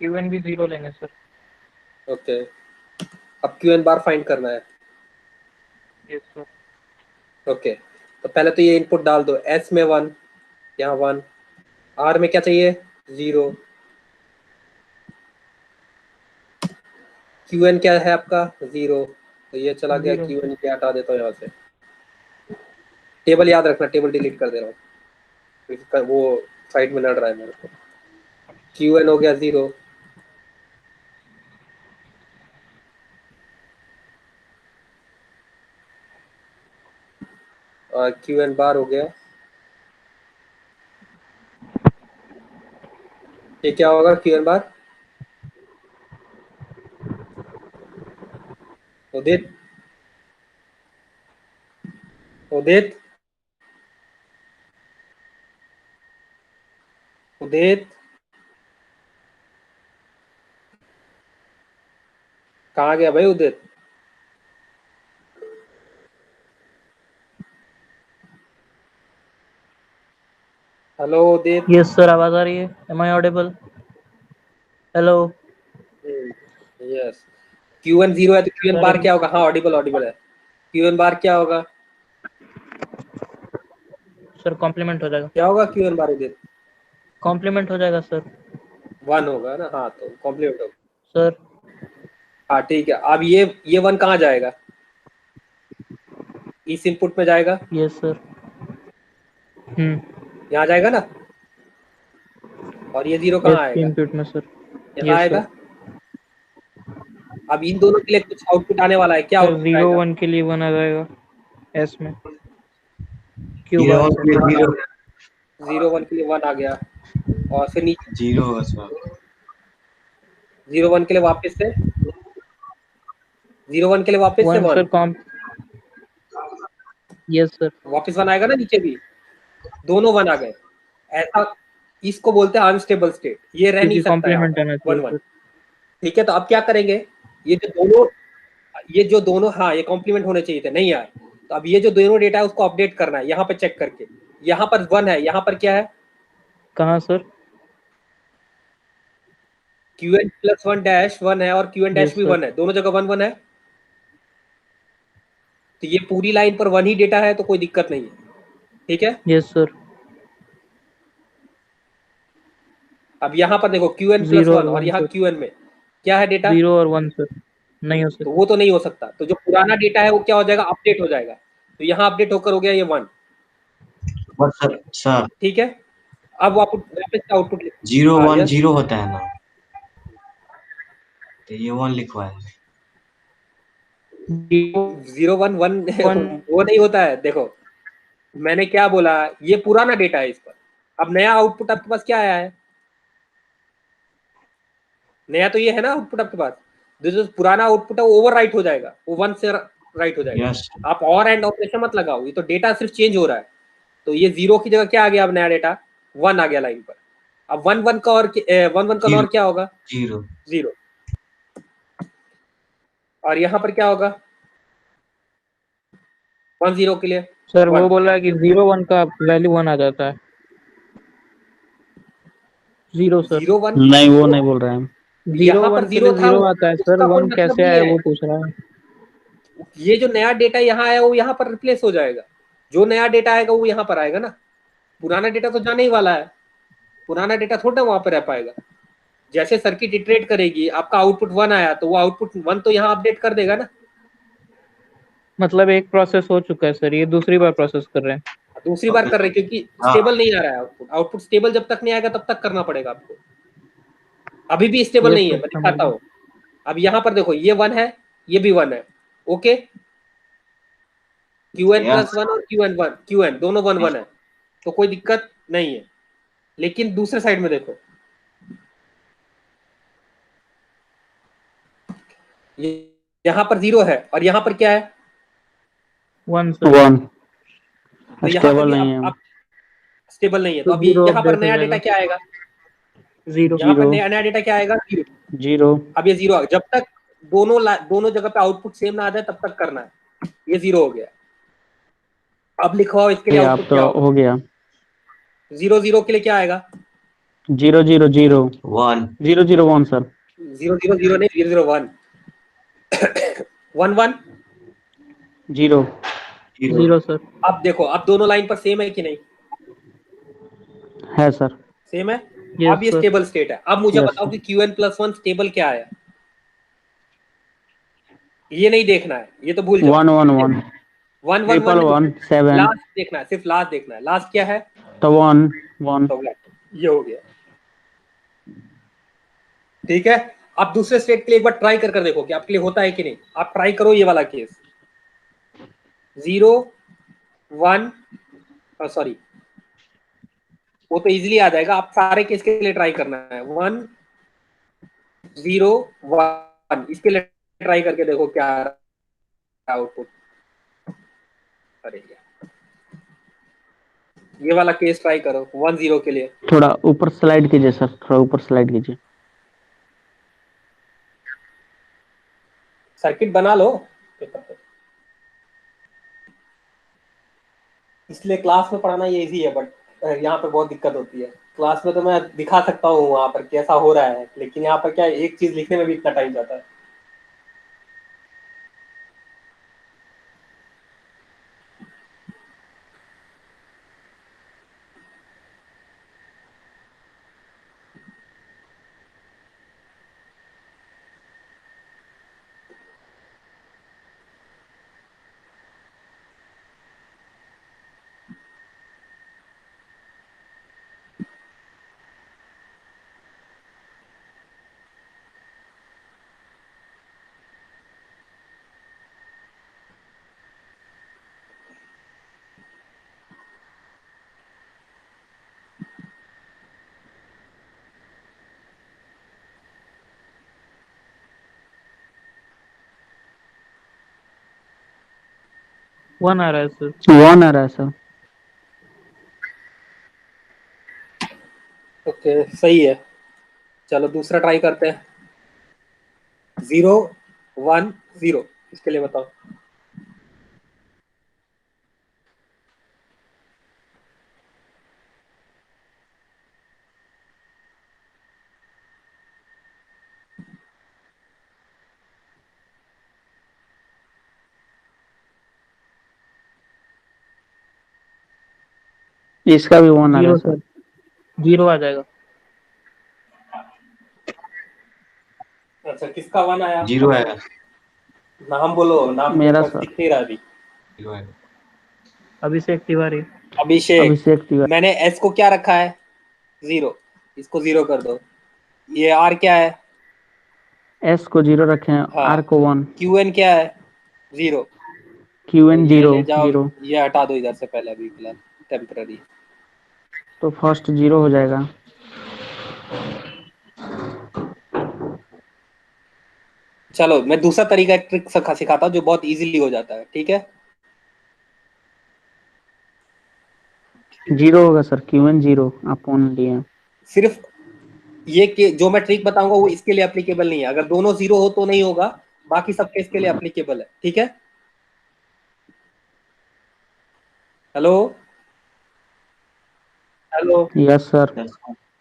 Qn भी 0 लेंगे सर. ओके, अब Qn बार फाइंड करना है. Yes sir. ओके, तो पहले तो ये इनपुट डाल दो. S में 1, यहाँ 1, R में क्या चाहिए? 0. Qn क्या है आपका? 0. तो ये चला गया. 0. Qn क्या हटा देता हूँ यहाँ से. टेबल याद रखना, टेबल डिलीट कर दे रहा हूँ, वो साइड में लड़ रहा है मेरे को. Qn हो गया 0. और Qn बार हो गया. ये क्या होगा Qn बार? उदित उदित उदित कहाँ गया भाई Udit? Hello Udit. Yes sir, आवाज आ रही है. Am I audible? Hello. Yes. Qn 0 है तो Qn बार क्या होगा? हाँ, ऑडिबल है. Qn बार क्या होगा सर? कॉम्प्लीमेंट हो जाएगा. क्या होगा Qn बार उदित? कॉम्प्लीमेंट हो जाएगा सर. 1 होगा ना. हाँ, तो कॉम्प्लीमेंट होगा सर. हाँ ठीक है. अब ये 1 कहाँ जाएगा? इस इनपुट में जाएगा. Yes sir. यहाँ जाएगा ना. और ये 0 कहाँ आएगा? इनपुट में सर. यहाँ आएगा. अब इन दोनों के लिए कुछ आउटपुट आने वाला है. क्या आउटपुट 0 1 के लिए 1 आ जाएगा एस में. 0 1 के लिए 0, 0 1 के लिए 1 आ गया. और फिर नीचे 0 होगा सर. 0 1 के लिए वापस से 0 1 के लिए वापस से 1 सर. Yes sir. वापस 1 आएगा ना. नीचे भी दोनों 1 आ गए. ऐसा इसको बोलते हैं अनस्टेबल स्टेट. ये रह नहीं सकता है 1 1. ठीक है, तो अब क्या करेंगे? ये जो दोनों हाँ, ये कॉम्प्लीमेंट होने चाहिए थे, नहीं यार. तो अब ये जो दोनों डेटा है उसको अपडेट करना है. यहाँ पे चेक करके, यहाँ पर 1 है, यहाँ पर क्या है? कहाँ सर? Qn +1 डैश 1 है और Qn डैश भी 1 है. दोनों जगह 1 1 है. तो ये पूरी लाइन पर 1 ही डेटा है तो कोई दिक्कत नहीं है, ठीक है। Yes sir. अब यहाँ पर देखो Qn प्लस 0 और 1 और 1 यहाँ सर। Qn में क्या है डेटा, 0 और 1 सर, नहीं हो तो सकता। वो तो नहीं हो सकता। तो जो पुराना डेटा है वो क्या हो जाएगा, अपडेट हो जाएगा। तो यहाँ अपडेट होकर हो गया ये 1, और सर ठीक है। अब वापस आउटपुट लिख, 0 हाँ 1 यस 0 होता है ना, तो ये 1 लिखवाए। 0 1 1 1 वो नहीं होता है। देखो मैंने क्या बोला, ये पुराना डेटा है इस पर। अब नया आउटपुट आपके पास क्या आया है, नया तो ये है ना आउटपुट आपके पास। जो पुराना आउटपुट है वो ओवर राइट हो जाएगा, वो 1 से राइट हो जाएगा। यस आप और एंड ऑपरेशन मत लगाओ, ये तो डेटा सिर्फ चेंज हो रहा है। तो ये 0 की जगह क्या आ गया, अब नया डेटा 1 आ गया लाइन पर। अब 1 1 का और 1 1 का और क्या होगा, 0 0। और यहाँ पर क्या होगा 1 0 के लिए सर वो 1 बोला कि 0 1 का वैल्यू 1 आ जाता है। 0 सर। 0 1 नहीं वो नहीं बोल रहे हैं हम। 0 यहाँ पर 1 के 0 लिए था, 0 आता है सर, उसका कोई 1 मतलब कैसे नहीं आया है। वो पूछ रहा है। ये जो नया डेटा यहाँ आया वो यहाँ पर रिप्लेस हो जाएगा, जो नया डेटा आएगा वो यहाँ पर आएगा ना। पुराना डेटा तो जाने ही वाला है, पुराना डेटा थोड़ा वहां पर रह पाएगा। जैसे सर्किट इटरेट करेगी, आपका आउटपुट 1 आया तो वो आउटपुट 1 तो यहाँ अपडेट कर देगा ना। मतलब एक प्रोसेस हो चुका है सर, ये दूसरी बार प्रोसेस कर रहे हैं। दूसरी बार कर रहे हैं क्योंकि हाँ। स्टेबल नहीं आ रहा है आउटपुट। आउटपुट स्टेबल जब तक नहीं आएगा तब तक करना पड़ेगा आपको। अभी भी स्टेबल ये नहीं है, सर मैं समझ दिखाता गए। हूँ। अब यहाँ पर देखो ये 1 है, ये भी 1 है, ओके। Qn यस प्लस 1 और Qn दोनों 1 1 है, तो कोई दिक्कत नहीं है। लेकिन दूसरे साइड में देखो, ये यहाँ पर 0 है और यहाँ पर क्या है 1 सर। 1 तो यहाँ पे स्टेबल भी नहीं है। अब स्टेबल नहीं है। तो तो अब 0 यहाँ पर अपडेट हो नया डेटा जाएगा। क्या आएगा, 0 यहाँ पर 0 नया डेटा क्या आएगा 0। 0 अब ये 0 जब तक दोनों जगह पे आउटपुट सेम ना आ जाए तब तक करना है। ये 0 हो गया। अब लिखवाओ इसके लिए ये आप आउटपुट तो क्या होगा। हो गया। 0 0 के लिए क्या आएगा 0 0 0 1 0 0 1 सर। 0 0 0 नहीं 0 0 1 1 1। 0 0 सर। अब देखो अब दोनों लाइन पर सेम है कि नहीं, है सर। सेम है। यस अब ये सर। स्टेबल स्टेट है। अब मुझे यस बताओ सर। कि Qn प्लस 1 स्टेबल क्या आया, ये नहीं देखना है, ये तो भूल जाओ। 1 1 1 1 1 ट्रिपल 1 1 7 लास्ट देखना है, सिर्फ लास्ट देखना है। लास्ट क्या है तो 1 1 तो ये हो गया, ठीक है। आप दूसरे स्टेट के लिए एक बार ट्राई कर देखो कि आपके लिए होता है कि नहीं। आप ट्राई करो ये वाला केस 0 1, सॉरी वो तो इजीली आ जाएगा। आप सारे केस के लिए ट्राई करना है 1 0 1, इसके लिए ट्राई करके देखो क्या आ रहा है आउटपुट। अरे यार, ये वाला केस ट्राई करो 1 0 के लिए। थोड़ा ऊपर स्लाइड कीजिए सर, थोड़ा ऊपर स्लाइड कीजिए। सर्किट बना लो, इसलिए क्लास में पढ़ाना ये इजी है, बट यहाँ पे बहुत दिक्कत होती है। क्लास में तो मैं दिखा सकता हूँ वहां पर कैसा हो रहा है, लेकिन यहाँ पर क्या है, एक चीज लिखने में भी इतना टाइम जाता है। वन आ रहा है सर। 1 आ रहा है सर। ओके सही है, चलो दूसरा ट्राई करते हैं 0 1 0, इसके लिए बताओ। इसका भी 1 आ रहा जीरो है सर। सर, जीरो आ जाएगा। अच्छा, किसका 1 आया? जीरो आएगा। नाम बोलो, नाम मेरे मेरा पास सर। दिख नहीं रहा अभी। जीरो आएगा। अभिषेक तिवारी। अभिषेक। अभिषेक तिवारी। मैंने एस को क्या रखा है? 0। इसको 0 कर दो। ये आर क्या है? एस को 0 रखे हैं, हाँ। आर को 1। क्यू एन क्या है? 0। क्यू तो एन ये 0 ले जाओ, 0। ये हटा दो इधर से पहले, अभी फिलहाल टेम्पररी। तो फर्स्ट 0 हो जाएगा। चलो मैं दूसरा तरीका एक ट्रिक सिखाता हूँ जो बहुत इजीली हो जाता है, ठीक है? 0 होगा सर, क्यू एन 0 अपॉन लिए। सिर्फ ये कि जो मैं ट्रिक बताऊंगा वो इसके लिए एप्लीकेबल नहीं है। अगर दोनों 0 हो तो नहीं होगा, बाकी सब केस के लिए एप्लीकेबल है, ठीक है? Hello hello. Yes sir.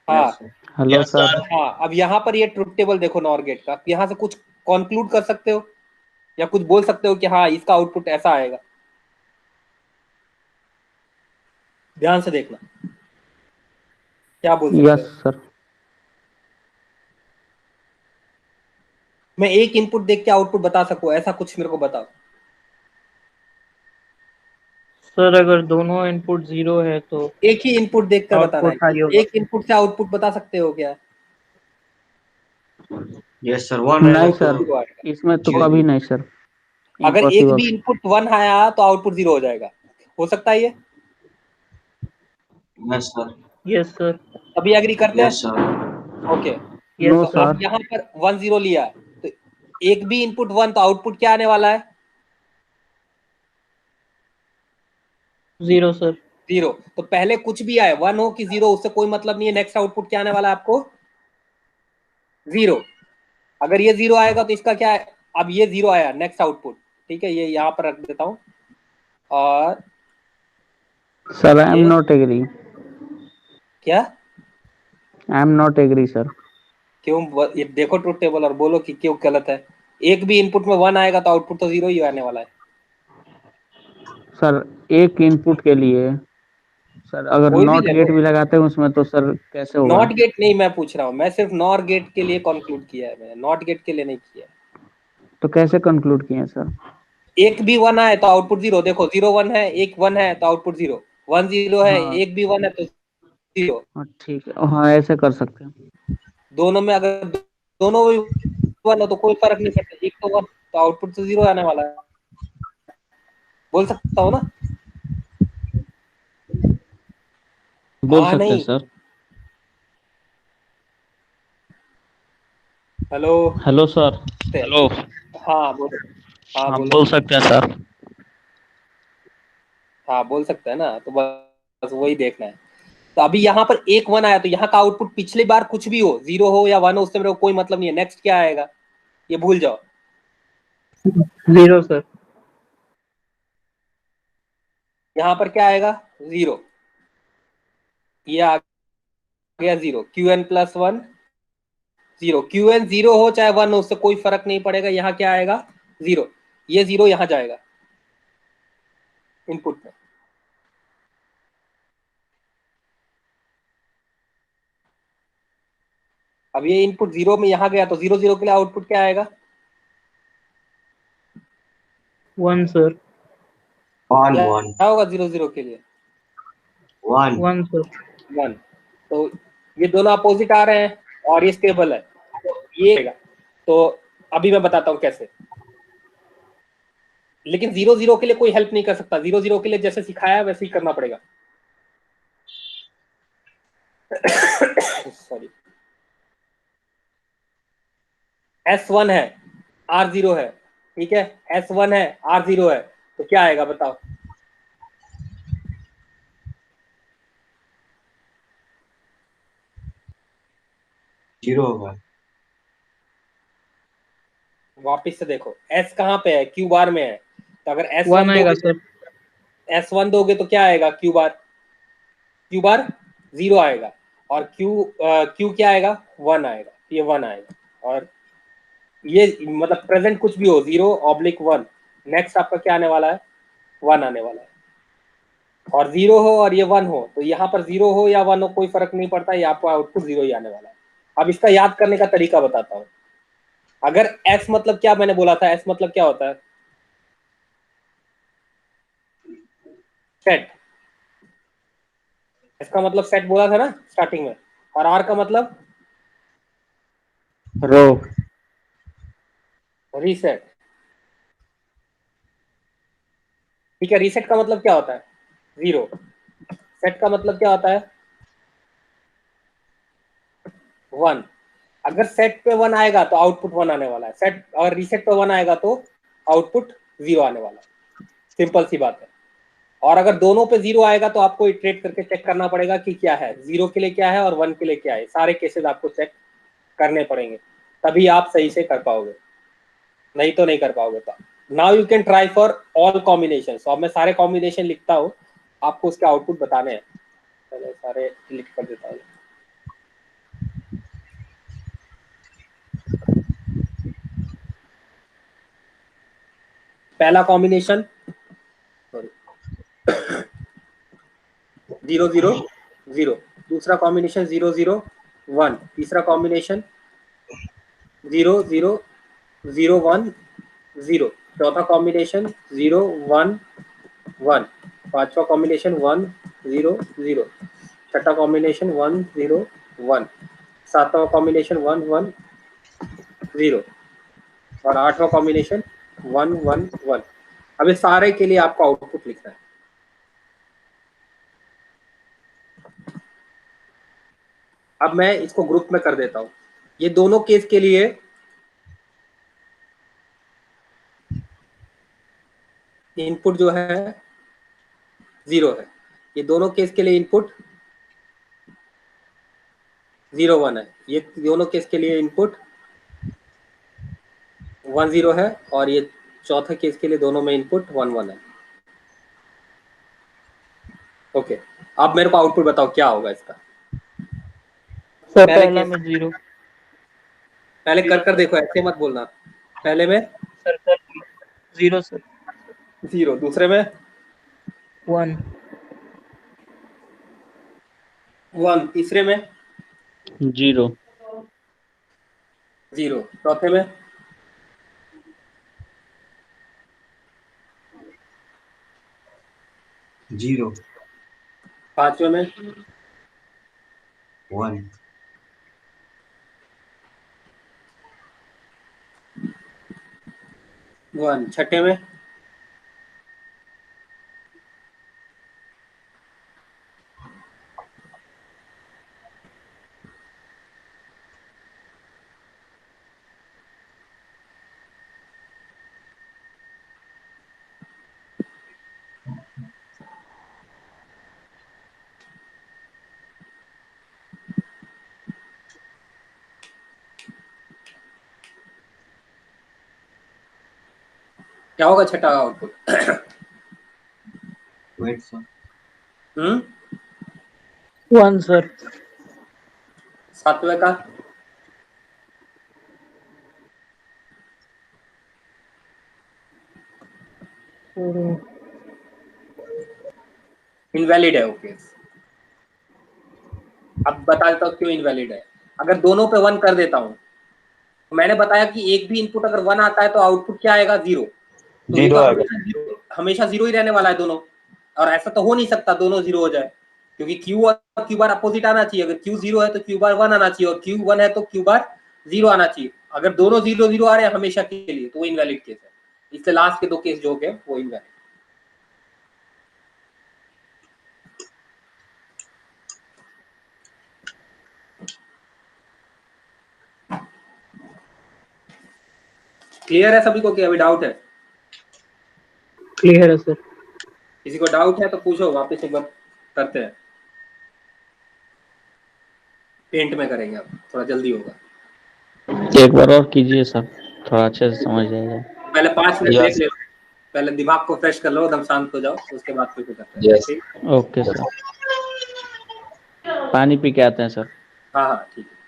हाँ yes sir. Hello Yes, sir. sir. हाँ, अब यहाँ पर ये ट्रुथ टेबल देखो नॉर गेट का, यहाँ से कुछ कंक्लूड कर सकते हो या कुछ बोल सकते हो कि हाँ इसका आउटपुट ऐसा आएगा। ध्यान से देखना, क्या बोल सकते यस हो? सर। मैं एक इनपुट देख के आउटपुट बता सकूं, ऐसा कुछ मेरे को बताओ। सर अगर दोनों इनपुट जीरो है तो एक ही इनपुट देखकर बताना आउटपुट हाई है। होगा। एक इनपुट से आउटपुट बता सकते हो क्या? यस सर, 1 रहेगा नहीं तो सर, जीरो आएगा। इसमें तो जीरो। कभी नहीं सर, अगर एक इम्पॉसिबल। भी इनपुट 1 आया तो आउटपुट 0 हो जाएगा। हो सकता है ये? Yes sir. Yes sir. अभी एग्री करते यस हैं? सर। ओके। यस नो तो सर। अब सर। यहाँ पर 1 0 लिया, तो एक भी इनपुट 1 तो आउटपुट क्या आने वाला है? Zero sir. 0। तो पहले कुछ भी आए, 1 हो कि 0, उससे कोई मतलब नहीं है। नेक्स्ट आउटपुट क्या आने वाला है आपको? 0। अगर ये 0 आएगा तो इसका क्या है? अब ये 0 आया, नेक्स्ट आउटपुट, ठीक है? ये यहाँ पर रख देता हूं। और सर आई एम ये नॉट एग्री। क्या? I am not agree sir. क्यों? ये देखो ट्रुथ टेबल और बोलो कि क्यों गलत है। एक भी इनपुट में 1 आएगा तो आउटपुट तो 0 ही आने वाला है। सर एक इनपुट के लिए सर अगर कोई भी नॉट ले गेट लो। भी लगाते हैं उसमें तो सर कैसे होगा? नॉट गेट नहीं मैं पूछ रहा हूँ, मैं सिर्फ नॉर गेट के लिए कंक्लूड किया है, मैंने नॉट गेट के लिए नहीं किया है। तो कैसे कंक्लूड किए सर? एक भी 1 आए तो आउटपुट 0। देखो 0 1 है, एक 1 है तो आउटपुट 0, 1 0 है, हाँ एक भी 1 है तो 0। हाँ ठीक है, हाँ ऐसे कर सकते हैं। दोनों में अगर दोनों में 1 हो तो कोई फर्क नहीं पड़ता। एक तो 1 तो आउटपुट तो 0 आने वाला है। बोल सकता हूँ ना? बोल हाँ सकते हैं नहीं। Sir. Hello. Hello sir. Hello. हाँ बोलो। हाँ हाँ बोलो। बोल सकते हैं सर। हाँ बोल सकते हैं ना, तो बस वही देखना है। तो अभी यहाँ पर एक 1 आया तो यहाँ का आउटपुट पिछली बार कुछ भी हो, 0 हो या 1 हो, उससे मेरे को कोई मतलब नहीं है। नेक्स्ट क्या आएगा ये भूल जाओ। Zero sir. यहाँ पर क्या आएगा? 0। ये आ गया 0। Q N plus 1 0। Q N 0 हो चाहे 1 हो, उससे कोई फर्क नहीं पड़ेगा। यहाँ क्या आएगा? 0। ये 0 यहाँ जाएगा इनपुट में। अब ये इनपुट 0 में यहाँ गया तो 0 0 के लिए आउटपुट क्या आएगा? 1 सर। 1 क्या 1 क्या होगा 0 0 के लिए? 1। 1 सर। 1। तो ये दोनों अपोजिट आ रहे हैं और ये स्टेबल है, तो ये आएगा। तो अभी मैं बताता हूँ कैसे। लेकिन 0 0 के लिए कोई हेल्प नहीं कर सकता। 0 0 के लिए जैसे सिखाया है वैसे ही करना पड़ेगा। सॉरी। S1 है, R0 है, ठीक है? S1 है, R0 है, तो क्या आएगा बताओ? जीरो होगा। वापिस से देखो, S कहाँ पे है? क्यू बार में है। तो अगर 1 S1 आएगा दोगे, सर। S1 दोगे तो क्या आएगा? क्यू बार 0 आएगा। और क्यू क्या आएगा? 1 आएगा। ये 1 आएगा। और ये मतलब प्रेजेंट कुछ भी हो, 0 ऑब्लिक 1, नेक्स्ट आपका क्या आने वाला है? 1 आने वाला है। और 0 हो और ये 1 हो, तो यहाँ पर 0 हो या 1 हो कोई फर्क नहीं पड़ता, ये आपको आउटपुट 0 ही आने वाला है। अब इसका याद करने का तरीका बताता हूँ। अगर S मतलब क्या मैंने बोला था, S मतलब क्या होता है? सेट। इसका मतलब सेट बोला था ना स्टार्टिंग में। और R का मतलब रो। रीसेट। ठीक है, रीसेट का मतलब क्या होता है? 0। सेट का मतलब क्या होता है? 1। अगर सेट पे 1 आएगा तो आउटपुट 1 आने वाला है, सेट और रीसेट पे 1 आएगा तो आउटपुट 0 आने वाला है। सिंपल सी बात है। और अगर दोनों पे 0 आएगा तो आपको इटरेट करके चेक करना पड़ेगा कि क्या है, 0 के लिए क्या है और 1 के लिए क्या है। सारे केसेस आपको चेक करने पड़ेंगे, तभी आप सही से कर पाओगे, नहीं तो नहीं कर पाओगे। तो now you can try for all combination. अब मैं सारे कॉम्बिनेशन लिखता हूँ, आपको उसके आउटपुट बताने हैं। पहले सारे लिख कर देता हूँ। पहला कॉम्बिनेशन 0 0 0, दूसरा कॉम्बिनेशन 0 0 1, तीसरा कॉम्बिनेशन 0 0 0 1 0, चौथा कॉम्बिनेशन 0 1 1, पांचवा कॉम्बिनेशन 1 0 0, छठा कॉम्बिनेशन 1 0 1, सातवां कॉम्बिनेशन 1 1 0 और आठवां कॉम्बिनेशन 1 1 1। अब इस सारे के लिए आपको आउटपुट लिखना है। अब मैं इसको ग्रुप में कर देता हूं। ये दोनों केस के लिए इनपुट जो है 0 है, ये दोनों केस के लिए इनपुट 0 1 है, ये दोनों केस के लिए इनपुट 1 0 है, और ये चौथे केस के लिए दोनों में इनपुट 1 1 है। ओके, अब मेरे को आउटपुट बताओ क्या होगा इसका। सर पहले पहला केस, में 0। पहले कर देखो, ऐसे मत बोलना। पहले में सर सर 0 सर। 0, दूसरे में 1 1, तीसरे में 0 0, चौथे में 0 पांचवे में 1 1, छठे में क्या होगा छठा आउटपुट? Wait sir 1 sir. सातवें का इनवैलिड है। ओके, अब बता देता हूँ क्यों इनवैलिड है। अगर दोनों पे 1 कर देता हूँ, तो मैंने बताया कि एक भी इनपुट अगर 1 आता है तो आउटपुट क्या आएगा? 0। तो ये तो 0 आएगा। हमेशा 0 ही रहने वाला है दोनों, और ऐसा तो हो नहीं सकता दोनों 0 हो जाए, क्योंकि Q और Q बार अपोजिट आना चाहिए। अगर Q 0 है तो Q बार 1 आना चाहिए, और Q 1 है तो Q बार 0 आना चाहिए। अगर दोनों 0 0 आ रहे हैं हमेशा के लिए तो वो इनवैलिड केस है। इसलिए लास्ट के दो केस जो हो गए वो इनवैलिड। क्लियर है सभी को कि अभी डाउट है? क्लियर है सर। किसी को डाउट है तो पूछो, वापस एक बार करते हैं। पेंट में करेंगे, अब थोड़ा जल्दी होगा। एक बार और कीजिए सर, थोड़ा अच्छे से समझ आएगा। पहले 5 मिनट ब्रेक यस ले लो, पहले दिमाग को फ्रेश कर लो, एकदम शांत हो जाओ, उसके बाद फिर करते हैं। यस ठीक? ओके सर, पानी पी के आते हैं सर। हाँ हाँ ठीक है।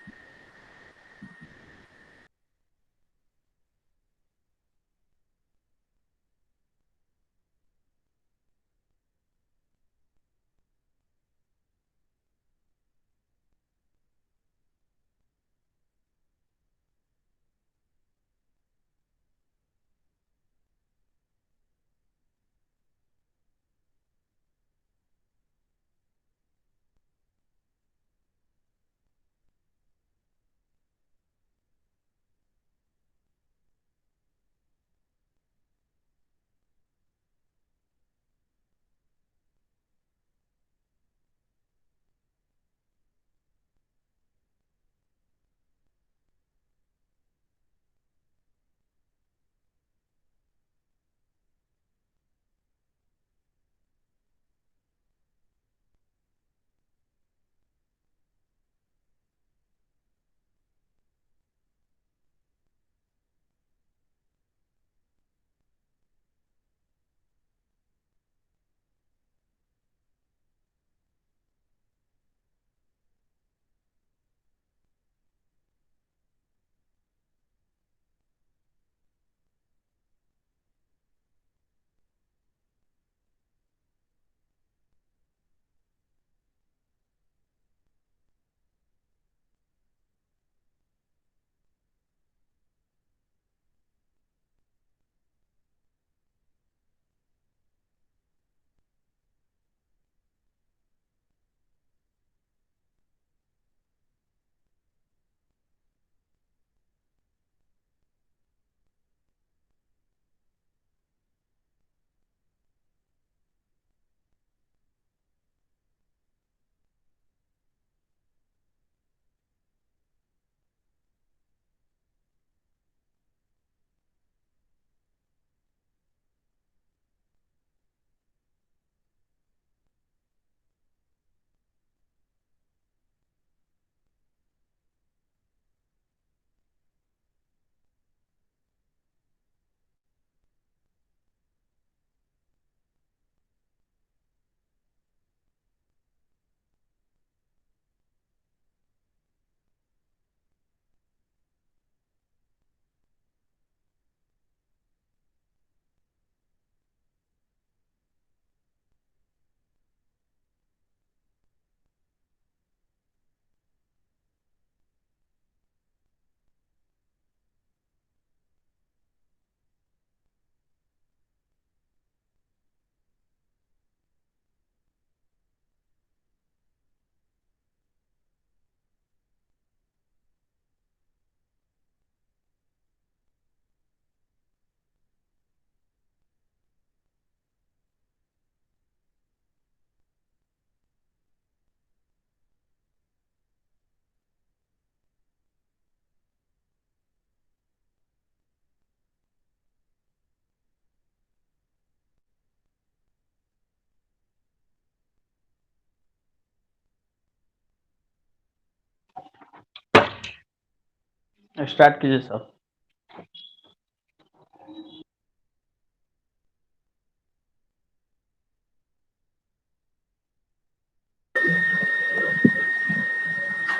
स्टार्ट कीजिए sir.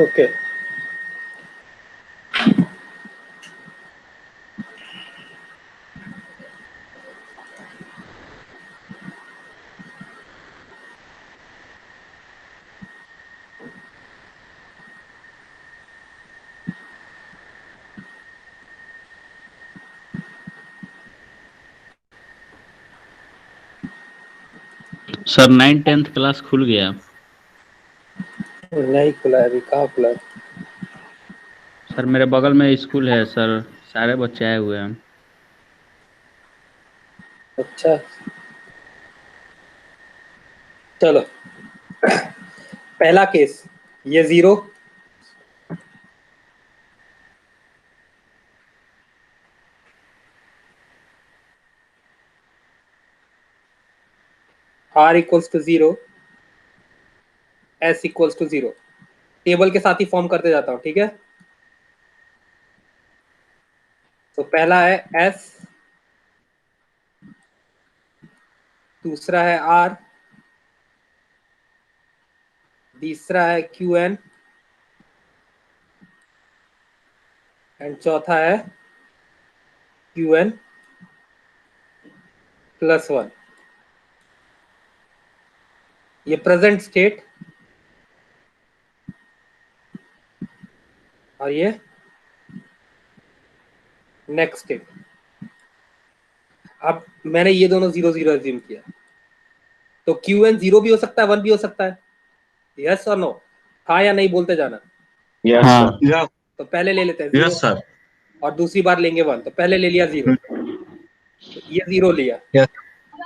Okay sir 9th-10th class खुल गया। नहीं खुला है अभी, कहाँ खुला है? सर मेरे बगल में स्कूल है सर, सारे बच्चे आए हुए हैं। अच्छा चलो पहला केस, ये 0, r equals to 0, s equals to 0। Table के साथ ही फॉर्म करते जाता हूं, ठीक है। तो पहला है s, दूसरा है r, तीसरा है qn एंड चौथा है qn प्लस 1। ये प्रेजेंट स्टेट और ये नेक्स्ट स्टेट। अब मैंने ये दोनों 0 0 एज्यूम किया, तो qn 0 भी हो सकता है 1 भी हो सकता है, यस और नो, हाँ या नहीं बोलते जाना। यस हाँ। सर। तो पहले ले लेते हैं यस 0 सर। और दूसरी बार लेंगे 1। तो पहले ले लिया 0, तो ये 0 लिया, Yes.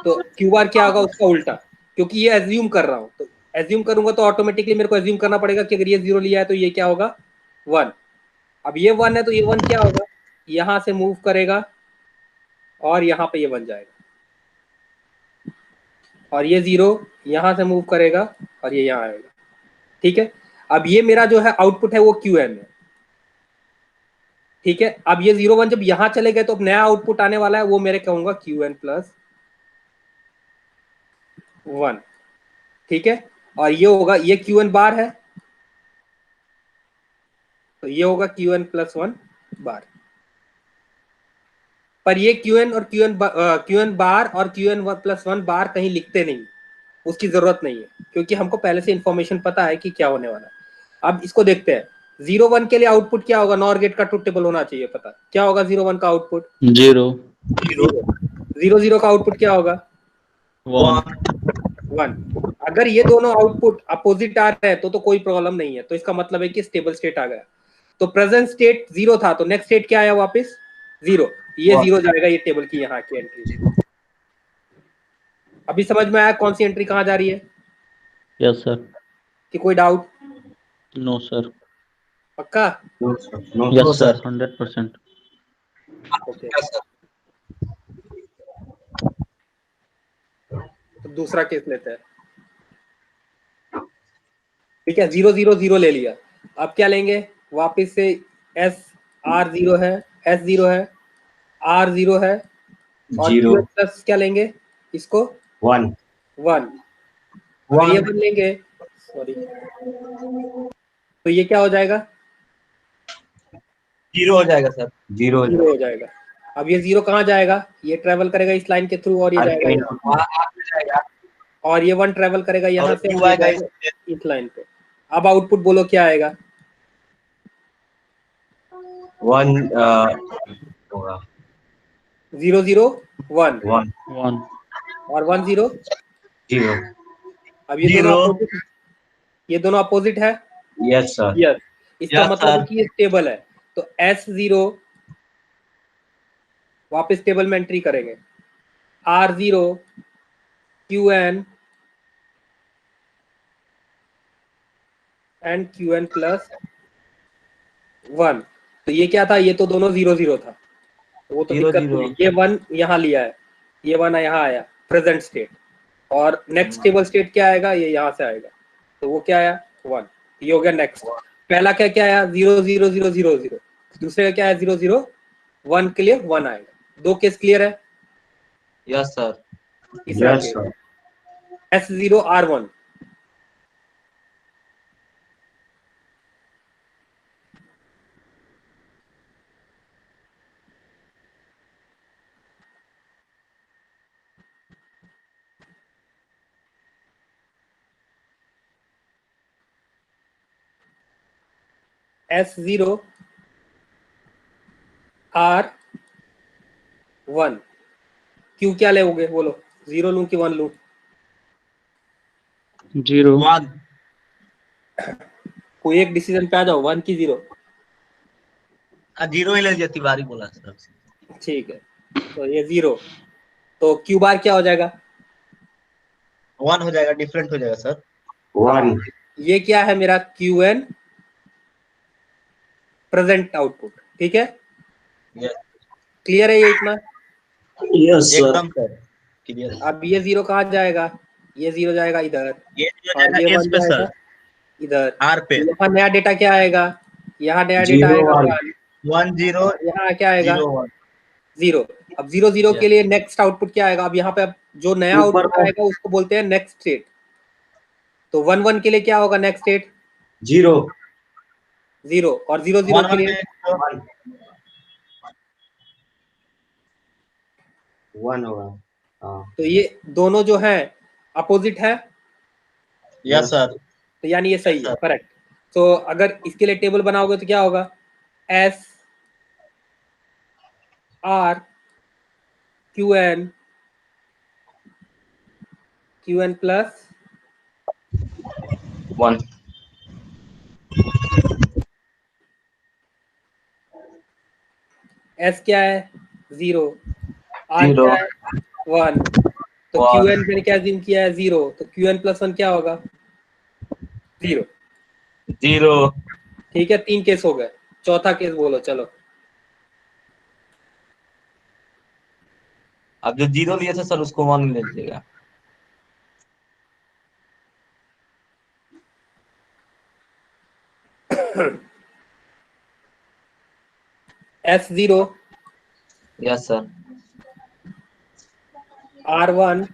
तो क्यू बार क्या होगा उसका उल्टा, क्योंकि ये एज्यूम कर रहा हूँ, तो एज्यूम करूंगा तो ऑटोमेटिकली मेरे को एज्यूम करना पड़ेगा कि अगर ये 0 लिया है तो ये क्या होगा 1। अब ये 1 है तो ये 1 क्या होगा, यहां से मूव करेगा और यहाँ पे ये बन जाएगा, और ये 0 यहां से मूव करेगा और ये यहाँ आएगा, ठीक है। अब ये मेरा जो है आउटपुट है वो QN है, ठीक है। अब ये 0 1 जब यहां चले गए तो अब नया आउटपुट आने वाला है, वो मेरे कहूंगा QN प्लस 1, ठीक है। और ये होगा, ये QN बार है तो ये होगा QN प्लस 1 बार। पर ये QN और QN बार और QN प्लस 1 बार कहीं लिखते नहीं, उसकी जरूरत नहीं है, क्योंकि हमको पहले से इंफॉर्मेशन पता है कि क्या होने वाला है। अब इसको देखते हैं, 0 1 के लिए आउटपुट क्या होगा, नॉर गेट का ट्रुथ टेबल होना चाहिए पता। क्या होगा 0 1 का आउटपुट? 0 0 0 का आउटपुट क्या होगा? 1। अगर ये दोनों आउटपुट अपोजिट आ रहे हैं तो कोई प्रॉब्लम नहीं है, तो इसका मतलब है कि स्टेबल स्टेट आ गया। तो प्रेजेंट स्टेट 0 था, तो नेक्स्ट स्टेट क्या आया वापस 0, ये 0 जाएगा, ये टेबल की यहाँ की एंट्री। अभी समझ में आया कौन सी एंट्री कहाँ जा रही है? Yes sir. कि कोई डाउट? No sir. पक्का? Yes sir 100%। ओके, तो दूसरा केस लेते हैं, ठीक है। 0 0 0 ले लिया, अब क्या लेंगे वापस से, S R 0 है, S 0 है, R 0 है, और 0 QN प्लस क्या लेंगे इसको 1 1। अगर ये 1 लेंगे, सॉरी, तो ये क्या हो जाएगा 0 हो जाएगा सर। 0 0 हो जाएगा। अब ये 0 कहाँ जाएगा, ये ट्रेवल करेगा इस लाइन के थ्रू और ये जाएगा यहाँ। और ये 1 ट्रेवल करेगा यहाँ से और ये जाएगा इस लाइन पे। अब आउटपुट बोलो क्या आएगा? 1 होगा 0 0 1 1 और 1 0। 0। अब ये दोनों अपोजिट है, यस सर। यस। इसका Yes, मतलब है sir. कि ये स्टेबल है, तो S0 वापस टेबल में एंट्री करेंगे, R0 QN and QN plus 1। तो ये क्या था, ये तो दोनों 0 0 था, तो वो तो 0 दिक्कत 0 नहीं है। ये 1 यहाँ लिया है, ये 1 यहाँ आया प्रेजेंट स्टेट, और नेक्स्ट टेबल स्टेट क्या आएगा, ये यहाँ से आएगा, तो वो क्या आया 1। ये हो गया नेक्स्ट। पहला क्या क्या आया 0 0 0 0 0, दूसरे का क्या है 0 0 1 के लिए 1 आएगा। 2 केस क्लियर है। Yes sir. तीसरा yes case sir. S0 R1 S0 R1 Q क्या लोगे बोलो, 0 लूं कि 1 लूं? 0 1 कोई एक डिसीजन पे आ जाओ, 1 की 0। 0 ही ले लिया, तिवारी बोला सर। ठीक है, तो ये 0, तो क्यू बार क्या हो जाएगा? 1 हो जाएगा, डिफरेंट हो जाएगा सर। 1 ये क्या है मेरा QN प्रेजेंट आउटपुट, ठीक है। यस क्लियर है ये इतना? Yes sir. एकदम सर क्लियर। अब ये 0 कहाँ जाएगा? ये 0 जाएगा इधर, ये हो और जाएगा ये एस 1 पे जाएगा सर, इधर। आर पे। यहाँ नया डेटा क्या आएगा? यहाँ नया डेटा 0 आएगा 1 1 0 और यहाँ क्या आएगा 0 1। 0। अब 0 0 के Yes. लिए नेक्स्ट आउटपुट क्या आएगा? अब यहाँ पे अब जो नया ऊपर आउटपुट में आएगा उसको बोलते हैं नेक्स्ट स्टेट। तो 1 1 के लिए क्या होगा नेक्स्ट स्टेट? 0 0, और 0 0 के 1 लिए 1 होगा। हाँ तो ये दोनों जो है अपोजिट है, यस सर। तो यानी ये सही है, सर। करेक्ट। तो अगर इसके लिए टेबल बनाओगे तो क्या होगा? S R QN plus 1 S क्या है 0, R 0 क्या है 1, तो One. QN मैंने क्या जिम किया है 0, तो QN प्लस 1 क्या होगा 0। 0 ठीक है, 3 केस हो गए, चौथा केस बोलो चलो। अब जो 0 लिए थे सर उसको 1 ले लीजिएगा। S0 yes sir. R1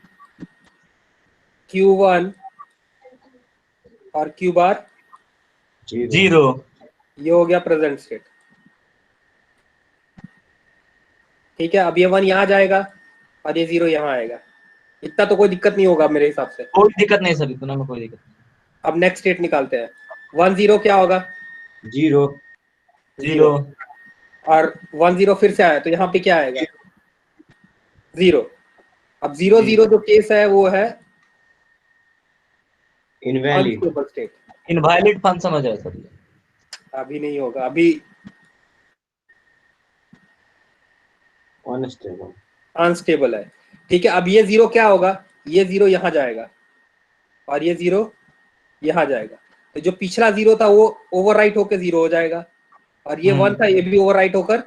Q1 और Q बार 0 ये हो गया प्रेजेंट स्टेट। ठीक है, अब ये 1 यहाँ जाएगा और ये 0 यहाँ आएगा, इतना तो कोई दिक्कत नहीं होगा मेरे हिसाब से। कोई दिक्कत नहीं सर, इतना में कोई दिक्कत नहीं। अब नेक्स्ट स्टेट निकालते हैं। 1 0 क्या होगा 0 0 और 1 0 फिर से आया तो यहाँ पे क्या आएगा 0। अब 0 0 जो केस है वो है invalid. Unstable state. Invalid function हो जाएगा सर। अभी नहीं होगा, अभी अनस्टेबल। अनस्टेबल है। ठीक है, अब ये 0 क्या होगा, ये 0 यहाँ जाएगा और ये 0 यहाँ जाएगा, तो जो पिछला 0 था वो ओवरराइट होकर 0 हो जाएगा, और ये 1 था ये भी ओवरराइट होकर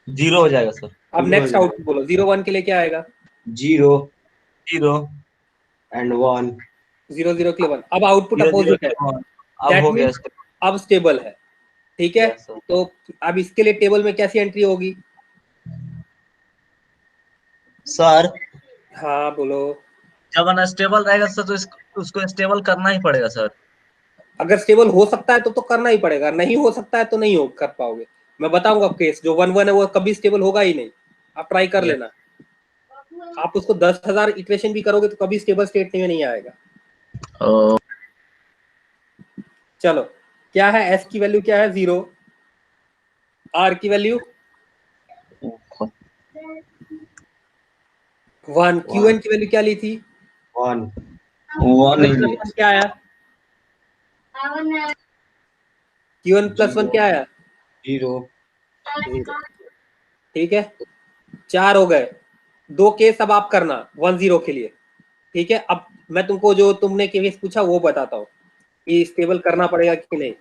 0 हो जाएगा सर। अब नेक्स्ट आउटपुट बोलो 0 1 के लिए क्या आएगा 0 0 एंड 1 0 0 के लिए 1। अब आउटपुट 0 अपोजिट है, अब That हो गया means अब स्टेबल है। ठीक है, Yes, sir. तो अब इसके लिए टेबल में कैसी एंट्री होगी? सर हाँ बोलो। जब अनस्टेबल रहेगा सर तो उसको स्टेबल करना ही पड़ेगा सर। अगर स्टेबल हो सकता है तो करना ही पड़ेगा, नहीं हो सकता है तो नहीं हो कर पाओगे। मैं बताऊंगा केस, जो 1 1 है वो कभी स्टेबल होगा ही नहीं, आप ट्राई कर Yes. लेना। आप उसको 10,000 इटरेशन भी करोगे तो कभी स्टेबल स्टेट में नहीं आएगा। चलो, क्या है S की वैल्यू क्या है 0, R की वैल्यू 1, QN की वैल्यू क्या ली थी 1 1 नहीं लिया। प्लस 1 क्या आया QN प्लस 1 क्या आया 0 ठीक है, 4 हो गए। 2 केस अब आप करना 1 0 के लिए। ठीक है, अब मैं तुमको जो तुमने केस पूछा वो बताता हूँ कि स्टेबल करना पड़ेगा कि नहीं।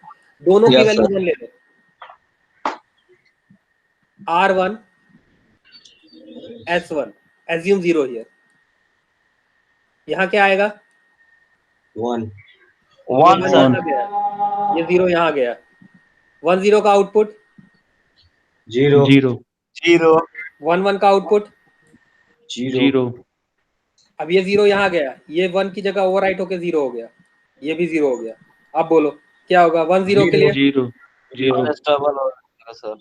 दोनों की Yes, वैल्यू sir. 1 ले लो। R1 S1 assume 0 here, यहाँ क्या आएगा 1 ये 1 1 सर। यहाँ गया, ये 0 यहाँ गया। 1 0 का आउटपुट जीरो जीरो जीरो 1 1 का आउटपुट जीरो जीरो अब ये 0 यहाँ गया, ये 1 की जगह ओवरराइट होके 0 हो गया, ये भी 0 हो गया। अब बोलो क्या होगा 1 0 के लिए? जीरो जीरो अनस्टेबल हो जाएगा सर।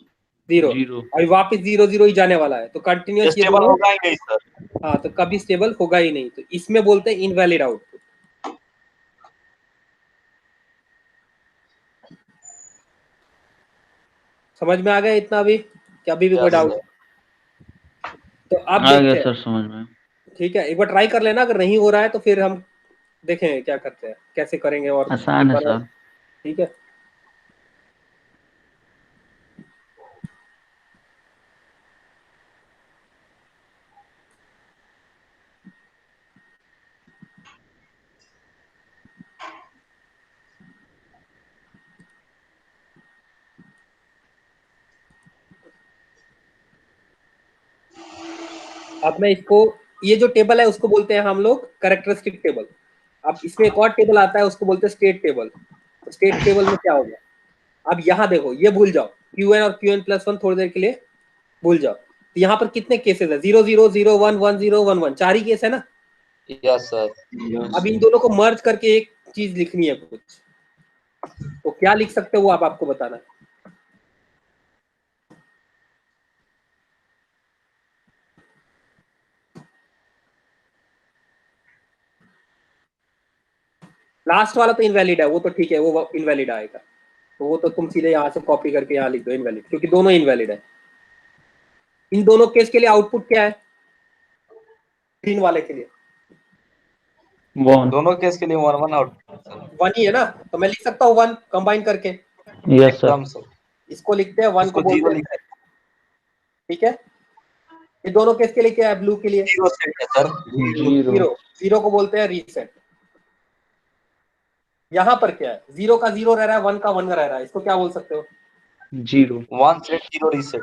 0। जीरो अभी वापस 0 0 ही जाने वाला है, तो कंटिन्यूअस ये स्टेबल दोनों, होगा ही नहीं सर। हाँ तो कभी स्टेबल होगा ही नहीं, तो इसमें बोलते हैं इनवैलिड आउटपुट। समझ में आ गया इतना अभी, क्या अभी भी कोई Yes, डाउट? sir. तो अब आ गया देखते हैं, सर समझ में। ठीक है एक बार ट्राई कर लेना, अगर नहीं हो रहा है तो फिर हम देखें क्या करते हैं, कैसे करेंगे और आसान है सर। ठीक है। अब मैं इसको, ये जो टेबल है उसको बोलते हैं हम लोग कैरेक्टरिस्टिक टेबल। अब इसमें एक और टेबल आता है उसको बोलते हैं स्टेट टेबल। स्टेट टेबल में क्या होगा, अब यहाँ देखो, ये भूल जाओ Qn और Qn+1 थोड़ी देर के लिए भूल जाओ। तो यहाँ पर कितने केसेस है? 0 0 0 1 1 0 1 1, 4 ही केस है ना। Yes, sir. अब इन दोनों को मर्ज करके एक चीज लिखनी है कुछ, तो क्या लिख सकते हो वो आपको बताना है। लास्ट वाला तो इनवैलिड है, वो तो ठीक है, वो इनवैलिड आएगा, तो वो तो तुम सीधे यहाँ से कॉपी करके यहाँ लिख दो इनवैलिड, क्योंकि दोनों इनवैलिड है। इन दोनों केस के लिए आउटपुट क्या है ग्रीन वाले के लिए? वन दोनों केस के लिए 1 1 आउट। 1 ही है ना, तो मैं लिख सकता हूँ 1 कंबाइन करके। Yes sir. एकदम सर। इसको लिखते हैं 1 को इसको बोलते जीरो हैं लिखते set, ठीक है। ये दोनों केस के लिए क्या है ब्लू के लिए? जीरो सेट है सर। जीरो 0 0 को बोलते हैं रीसेट। यहाँ पर क्या है, 0 का 0 रह रहा है, 1 का 1 रह रहा है, इसको क्या बोल सकते हो? Zero 1 set zero reset.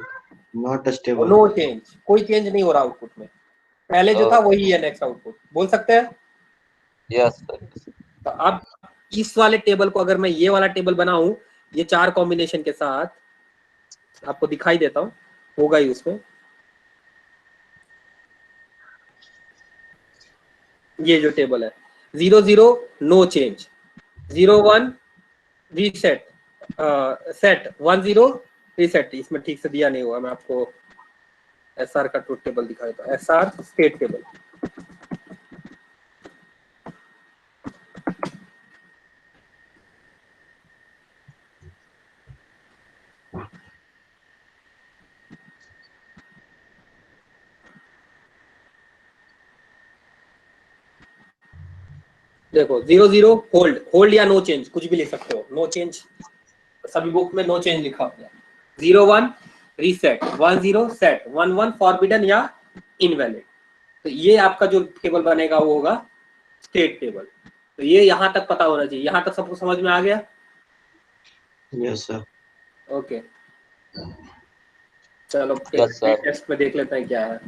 Not stable no change, कोई चेंज नहीं हो रहा आउटपुट में, पहले जो था वही है नेक्स्ट आउटपुट, बोल सकते हैं। Yes sir. तो अब इस वाले टेबल को अगर मैं ये वाला टेबल बनाऊं, ये 4 कॉम्बिनेशन के साथ, आपको दिखाई देता हूं, होगा ही उसमें। ये जो टेबल है 0 0 no change, 0 1 reset, set 1 0 reset, इसमें ठीक से दिया नहीं हुआ, मैं आपको एसआर का ट्रूथ टेबल दिखा देता हूं। एसआर स्टेट टेबल, देखो 0 0 होल्ड, होल्ड या नो चेंज कुछ भी लिख सकते हो, नो चेंज सभी बुक में नो चेंज लिखा होता है। 0 1 रीसेट, 1 0 सेट, 1 1 फॉरबिडन या इनवैलिड। तो ये आपका जो टेबल बनेगा वो होगा स्टेट टेबल। तो ये यहाँ तक पता होना चाहिए, यहाँ तक सबको समझ में आ गया? Yes sir. ओके चलो Yes, sir. टेस्ट में देख लेते हैं क्या है।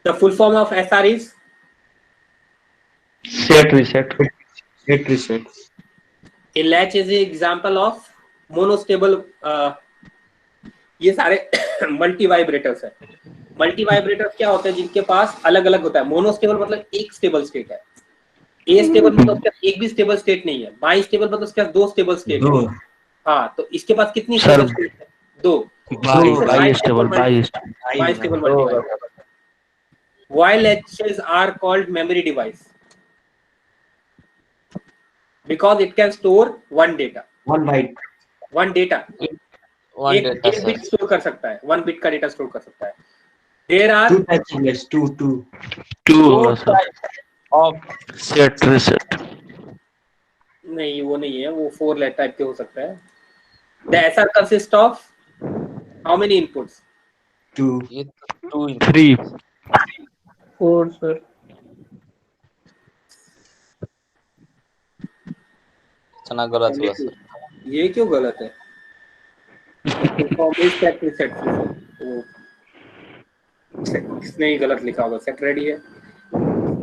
The full form of SR is set reset. Set reset. A latch is an example of monostable, ये सारे मल्टी वाइब्रेटर्स है। मल्टी वाइब्रेटर्स क्या होते हैं? जिनके पास अलग अलग होता है। मोनोस्टेबल मतलब एक स्टेबल स्टेट है, ए स्टेबल मतलब उसके पास एक भी स्टेबल स्टेट नहीं है, बाई स्टेबल मतलब उसके पास 2 स्टेबल स्टेट है। हाँ तो इसके पास कितनी सर, स्टेबल स्टेट है? 2। By stable by stable multi vibrator. Why latches are called memory device? Because it can store one data. One byte. One data. One एक data, sir. बिट स्टोर कर सकता है, 1 बिट का data store कर सकता है। There are two types होंगे, to to. To two होगा sir. types of, set reset. नहीं वो नहीं है, वो 4 टाइप के हो सकता है। The SR consists of how many inputs? Two. ये 2 थ्री 4 सर। इतना गलत हुआ सर। ये क्यों गलत है? सेट रीसेट, इसने ही गलत लिखा होगा। सेट रेडी है,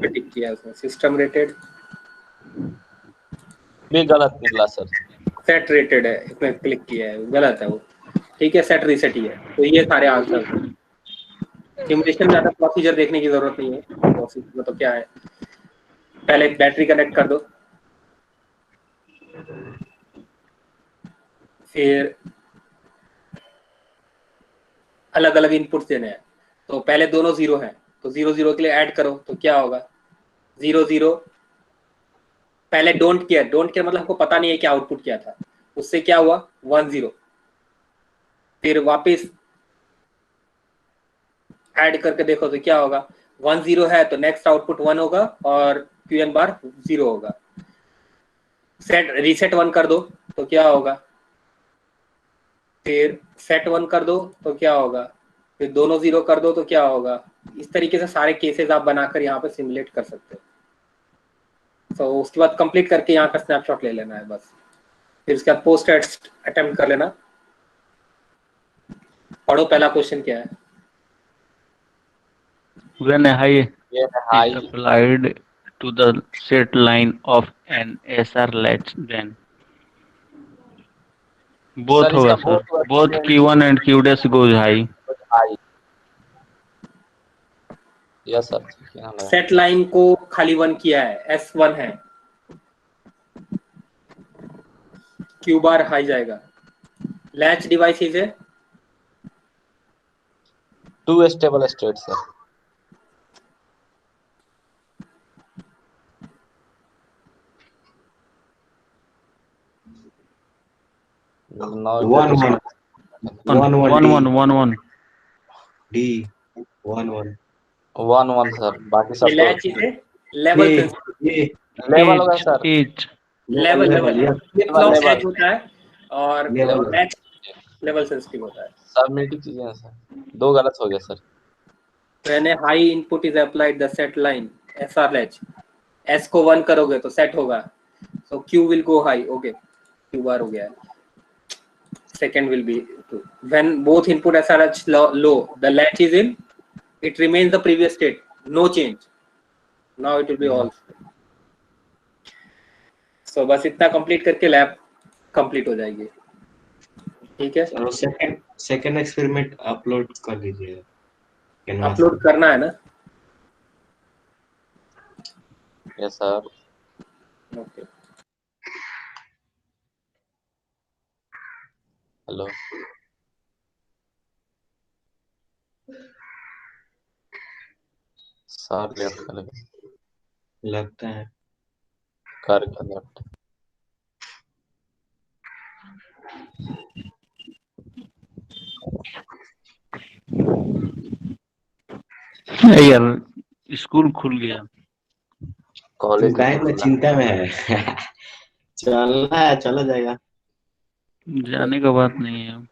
टिक किया उसने। सिस्टम रेटेड भी गलत निकला सर। सेट रेटेड है, इसमें क्लिक किया है, गलत है वो। ठीक है, सेट रीसेट ही है। तो ये सारे आंसर। सिमुलेशन में ज्यादा प्रोसीजर देखने की जरूरत नहीं है, प्रोसीजर में तो क्या है, पहले बैटरी कनेक्ट कर दो, फिर अलग अलग इनपुट्स देने हैं। तो पहले दोनों 0 हैं, तो 0 0 के लिए ऐड करो, तो क्या होगा 0 0। पहले डोंट केयर मतलब हमको पता नहीं है क्या आउटपुट क्या था, उससे क्या हुआ 1 0। फिर वापस ऐड करके देखो तो क्या होगा 1 0 है, तो नेक्स्ट आउटपुट 1 होगा और क्यूएन बार 0 होगा। सेट रीसेट 1 कर दो तो क्या होगा, फिर सेट 1 कर दो तो क्या होगा, फिर दोनों 0 कर दो तो क्या होगा। इस तरीके से सारे केसेस आप बनाकर यहाँ पे सिमुलेट कर सकते हो। तो उसके बाद कंप्लीट करके यहाँ का स्नैपशॉट ले लेना है बस, फिर उसके बाद पोस्ट अटेम्प्ट कर लेना। पढ़ो पहला क्वेश्चन क्या है। When a high ये is high applied to the set line of an SR latch, then both sir, होगा इसका sir, both Q1 and Q dash goes high. High. Yes sir, क्या लगा? सेट लाइन को खाली 1 किया है, S1 है, Q बार हाई जाएगा। लैच डिवाइस इज है 2 stable state sir. Now One that is one. One, One one, D. one, one, one. D. One. 1 1 sir, बाकी ये सब लैच इज है level A. Sensitive. A. Level होगा sir. Each. Level Yes. Flip flop level latch होता है और Level. Latch level sensitive होता है। सब मिलती चीजें हैं सर, 2 गलत हो गया sir. When a high input is applied the set line SR latch, S को 1 करोगे तो सेट होगा, so Q will go high, okay, Q बार हो गया है। Second will be 2. When both input SR latch low, the latch is in, it remains the previous state, no change. Now it will be all. So बस इतना complete करके lab complete हो जाएगी, ठीक है। और सेकंड एक्सपेरिमेंट अपलोड कर दीजिएगा। Canvas अपलोड पे। करना है ना, yes sir. Okay. Hello sir, left कर लगे लगता है कर लेफ्ट। यार स्कूल खुल गया, कॉलेज तुम काहे नहीं इतना खुला। चिंता में है चलना है चला जाएगा। जाने का बात नहीं है।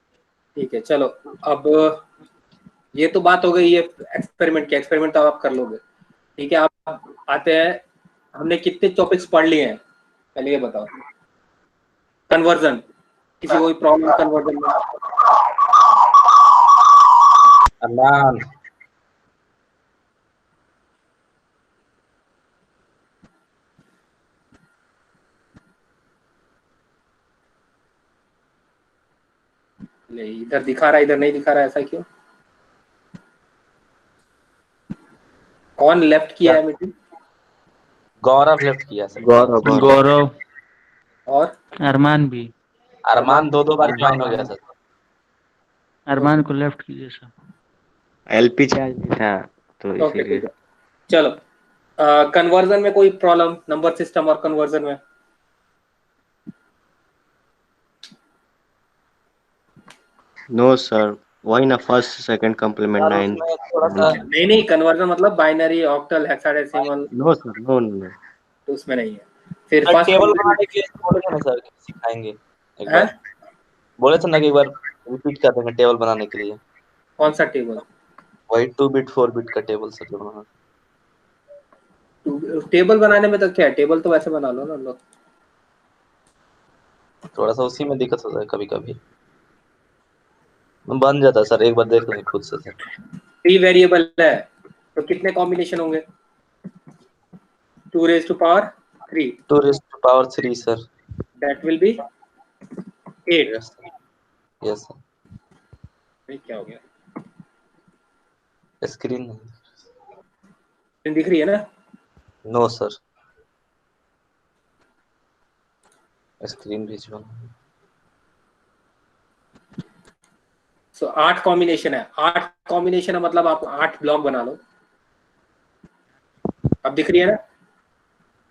ठीक है चलो, अब ये तो बात हो गई है एक्सपेरिमेंट की, एक्सपेरिमेंट तो आप कर लोगे, ठीक है। आप आते हैं, हमने कितने टॉपिक्स पढ़ लिए हैं पहले ये बताओ। कन्वर्जन, किसी कोई प्रॉब्लम कन्वर्जन में? अम्मान नहीं, इधर दिखा रहा है इधर नहीं दिखा रहा है, ऐसा क्यों? कौन लेफ्ट किया है मीटिंग? गौरव लेफ्ट किया सर। गौरव और अरमान भी। अरमान 2 बार ज्वाइन हो गया सर। अरमान को लेफ्ट कीजिए सर। एलपी चार्ज नहीं था तो ओके इसीलिए। ठीक है चलो। कन्वर्जन में कोई प्रॉब्लम, नंबर सिस्टम और कन्वर्जन में? नो सर, वही ना फर्स्ट सेकंड कॉम्प्लीमेंट सर 9। उसमें थोड़ा सा नहीं कन्वर्जन मतलब binary, octal, hexadecimal, no sir, no no. तो उसमें नहीं है। फिर सर फर्स्ट टेबल बनाने के लिए बोले थे ना सर, सिखाएंगे एक है, बार। बोले थे ना कि एक बार रिपीट कर देंगे टेबल बनाने के लिए। कौन सा टेबल? वही 2 बिट 4 बिट का टेबल सर जो बनाना। टेबल बनाने में तो क्या है, टेबल तो वैसे बना लो ना लोग। थोड़ा सा उसी में दिक्कत होता है कभी कभी। बन जाता है सर, एक बार देख लेंगे खुद से सर। 3 वेरिएबल है तो कितने कॉम्बिनेशन होंगे? 2 raised to power 3, 2 raised to power 3 sir. that will be 8। Yes sir. भाई क्या हो गया? स्क्रीन दिख रही है ना? नो सर, स्क्रीन विजुअल सो 8 कॉम्बिनेशन है, 8 कॉम्बिनेशन है, मतलब आप 8 ब्लॉक बना लो। अब दिख रही है ना?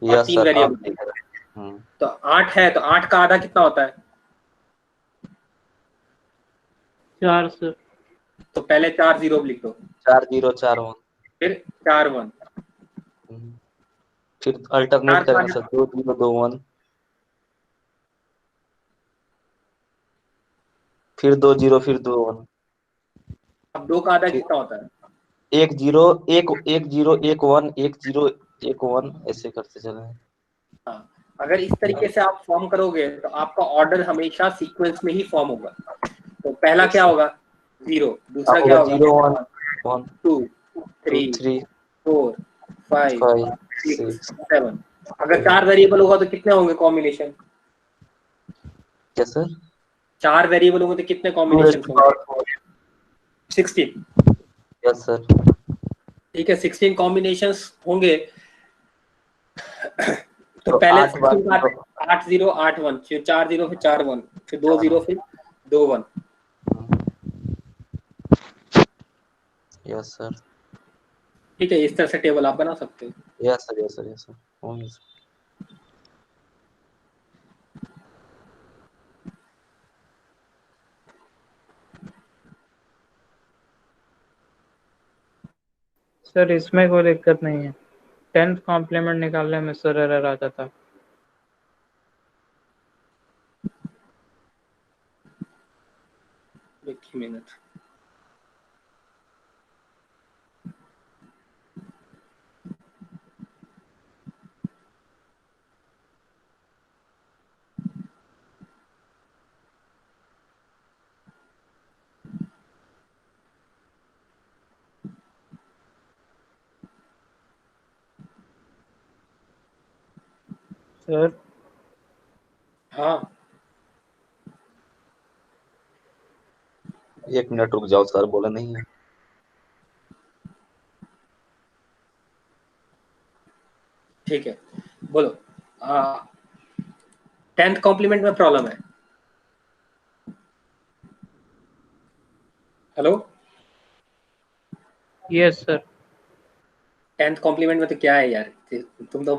और यस 3 सर, आप वेरिएबल। दिख रहे हैं। तो 8 है, तो 8 का आधा कितना होता है? 4 सर। तो पहले 4 जीरो लिख दो, 4 0 4 1, फिर 4 1, फिर अल्टरनेट 4 करेंगे सर, 2 0 2 1, फिर 2 0 फिर 2 1, अब 2 का आधा फिर कितना होता है? 1 0 1 1 0 1 1 1 0 1 1, ऐसे करते चले। हाँ, अगर इस तरीके से आप फॉर्म करोगे तो आपका ऑर्डर हमेशा सीक्वेंस में ही फॉर्म होगा। तो पहला क्या होगा? 0, दूसरा आप क्या होगा होगा? 0 1 1 2 2 3 3 4 5 5 6 6। 7। अगर 4 वेरिएबल होगा तो कितने होंगे कॉम्बिनेशन? क्या सर? 4 वेरिएबल होंगे तो कितने 2 कॉम्बिनेशन होंगे? 16। Yes sir. ठीक है, 16 कॉम्बिनेशंस होंगे। तो तो पहले 8 बार 8 0 8 1, फिर 4 0, फिर 4 1, फिर 2 0, फिर 2 1। यस सर, ठीक है, इस तरह से टेबल आप बना सकते हो। Yes sir, yes sir, yes sir. Sir इसमें कोई दिक्कत नहीं है, 10th कॉम्प्लीमेंट निकालने में सर एरर आता था। एक ही मिनट। सर हाँ, 1 मिनट रुक जाओ सर, बोला नहीं है। ठीक है, बोलो। 10th कॉम्प्लीमेंट में प्रॉब्लम है। Hello, yes sir. 10th complement में तो क्या है यार? तुम तो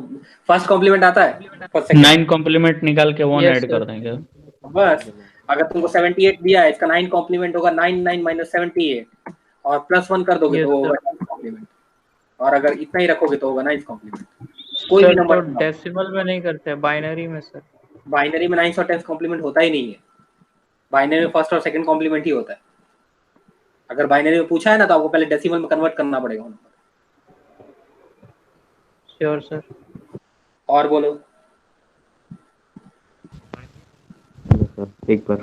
फर्स्ट कॉम्प्लीमेंट आता है, फर्स्ट सेकंड 9 कॉम्प्लीमेंट निकाल के 1 यस ऐड सर। कर देंगे। बस। अगर तुमको 78 दिया है, इसका 9 कॉम्प्लीमेंट होगा 99 माइनस 78, और प्लस 1 कर दोगे यस तो वो होगा सर। 10th complement. और अगर इतना ही रखोगे तो होगा 9th कॉम्प्लीमेंट। कोई भी सर तो नंबर डेसिमल में नहीं करते, बाइनरी में सर। बाइनरी में 9th और 10th कॉम्प्लीमेंट होता ही नहीं है। बाइनरी में फर्स्ट और सेकंड कॉम्प्लीमेंट ही होता है। अगर बाइनरी में पूछा है ना तो आपको पहले डेसिमल में कन्वर्ट करना पड़ेगा। Sure sir. और बोलो। सर एक बार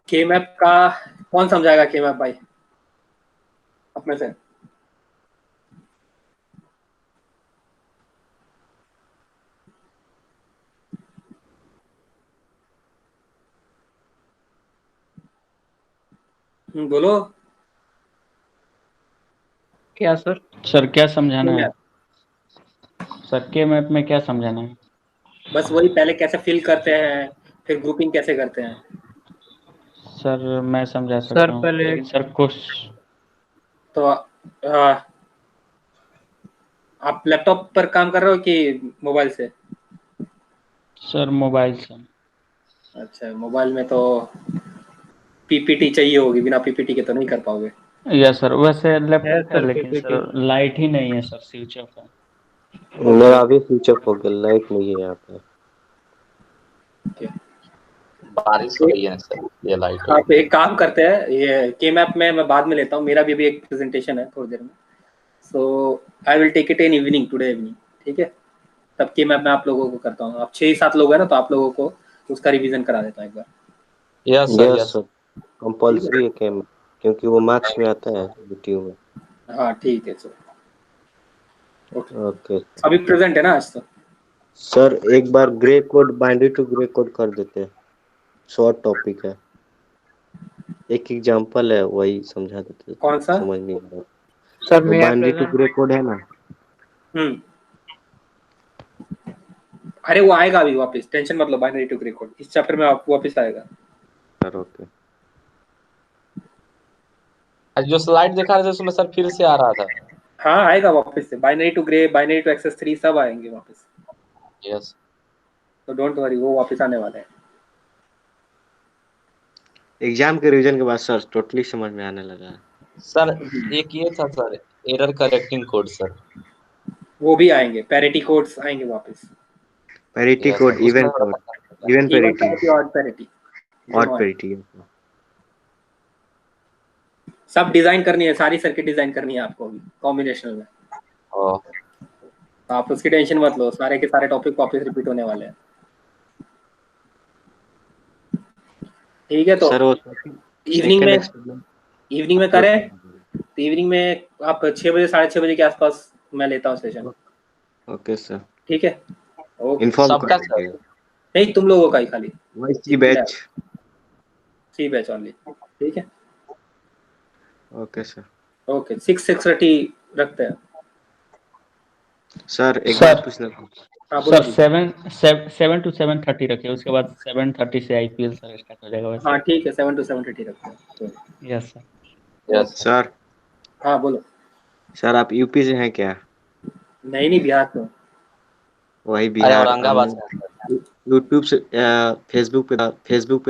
के मैप का कौन समझाएगा? के मैप भाई अपने से। बोलो। क्या सर? सर क्या समझाना के है? मैप सर के मैप में क्या समझाना है? बस वही, पहले कैसे फिल करते हैं, फिर ग्रुपिंग कैसे करते हैं। सर मैं समझा सर सकता हूँ, पहले लेकिन सर कुछ तो आप लैपटॉप पर काम कर रहे हो कि मोबाइल से? सर मोबाइल से। अच्छा, मोबाइल में तो पीपीटी चाहिए होगी, बिना पीपीटी के तो नहीं कर पाओगे। यस सर, वैसे लैपटॉप है सर लेकिन PPT। सर लाइट ही नहीं है सर, स्विच ऑफ है। मेरा अभी स्विच ऑफ हो गया, लाइट नहीं है यहाँ पे। बारिश हो रही है सर, ये लाइट आप एक काम करते हैं, ये के मैप में मैं बाद में लेता हूँ, मेरा भी अभी एक प्रेजेंटेशन है थोड़ी देर में, so I will take it in evening, today evening, ठीक है? तब के मैप में आप लोगों को करता हूँ, आप 6-7 लोग हैं ना, तो आप लोगों को उसका रिवीजन करा देता हूँ एक बार। Yes sir, yes yes sir, compulsory है कैम, क्योंकि वो मार्क्स में आता है वीटीयू में। हाँ ठीक है सर, ओके। ओके अभी प्रेजेंट है ना आज तो? सर, एक बार gray code, binary to gray code कर देते हैं, शॉर्ट टॉपिक है, एक एग्जांपल है, वही समझा देते। कौन सा? समझ नहीं आ रहा। सर वो मैं बाइनरी टू ग्रे कोड है ना। अरे वो आएगा अभी वापस, टेंशन मत लो, बाइनरी टू ग्रे कोड इस चैप्टर में आपको वापस आएगा। Sir okay. आज जो स्लाइड दिखा रहे थे उसमें सर फिर से आ रहा था। हाँ आएगा वापस से, binary to gray, binary to excess 3 सब आएंगे वापस, यस तो डोंट वरी, वो वापस आने वाले हैं। एग्जाम के रिवीजन के बाद सर टोटली समझ में आने लगा है। सर, एक ये था sir, error correcting code sir. वो भी आएंगे, पैरिटी कोड्स आएंगे वापस, parity yes code, sir, even उसमें code, even even parity, parity, odd parity, odd parity. सब डिजाइन करनी है, सारी सर्किट डिजाइन करनी है आपको अभी कॉम्बिनेशनल में, ओ, तो आप उसकी टेंशन मत लो, सारे के सारे टॉपिक वापस रिपीट होने वाले हैं। ठीक है, तो सर वो इवनिंग में करें, तो इवनिंग में आप 6 बजे 6:30 बजे के आसपास मैं लेता हूँ सेशन। ओके सर, ठीक है, ओके। इन्फॉर्म सबका कर दीजिएगा। नहीं, तुम लोगों का ही खाली, वही सी बैच। सी बैच ऑनली, ठीक है? Okay sir. ओके, 6:30 रखते हैं। सर एक सर बात पूछना था। हाँ बोलो सर जी। 7 to 7:30 रखिए, उसके बाद 7:30 से आईपीएल सर स्टार्ट हो जाएगा वैसे। हाँ ठीक है, 7 to 7:30 रखते हैं। Yes sir. यस सर हाँ बोलो। सर आप यूपी से हैं क्या? नहीं बिहार में। वही अरे बिहार। औरंगाबाद से। यूट्यूब से फेसबुक पे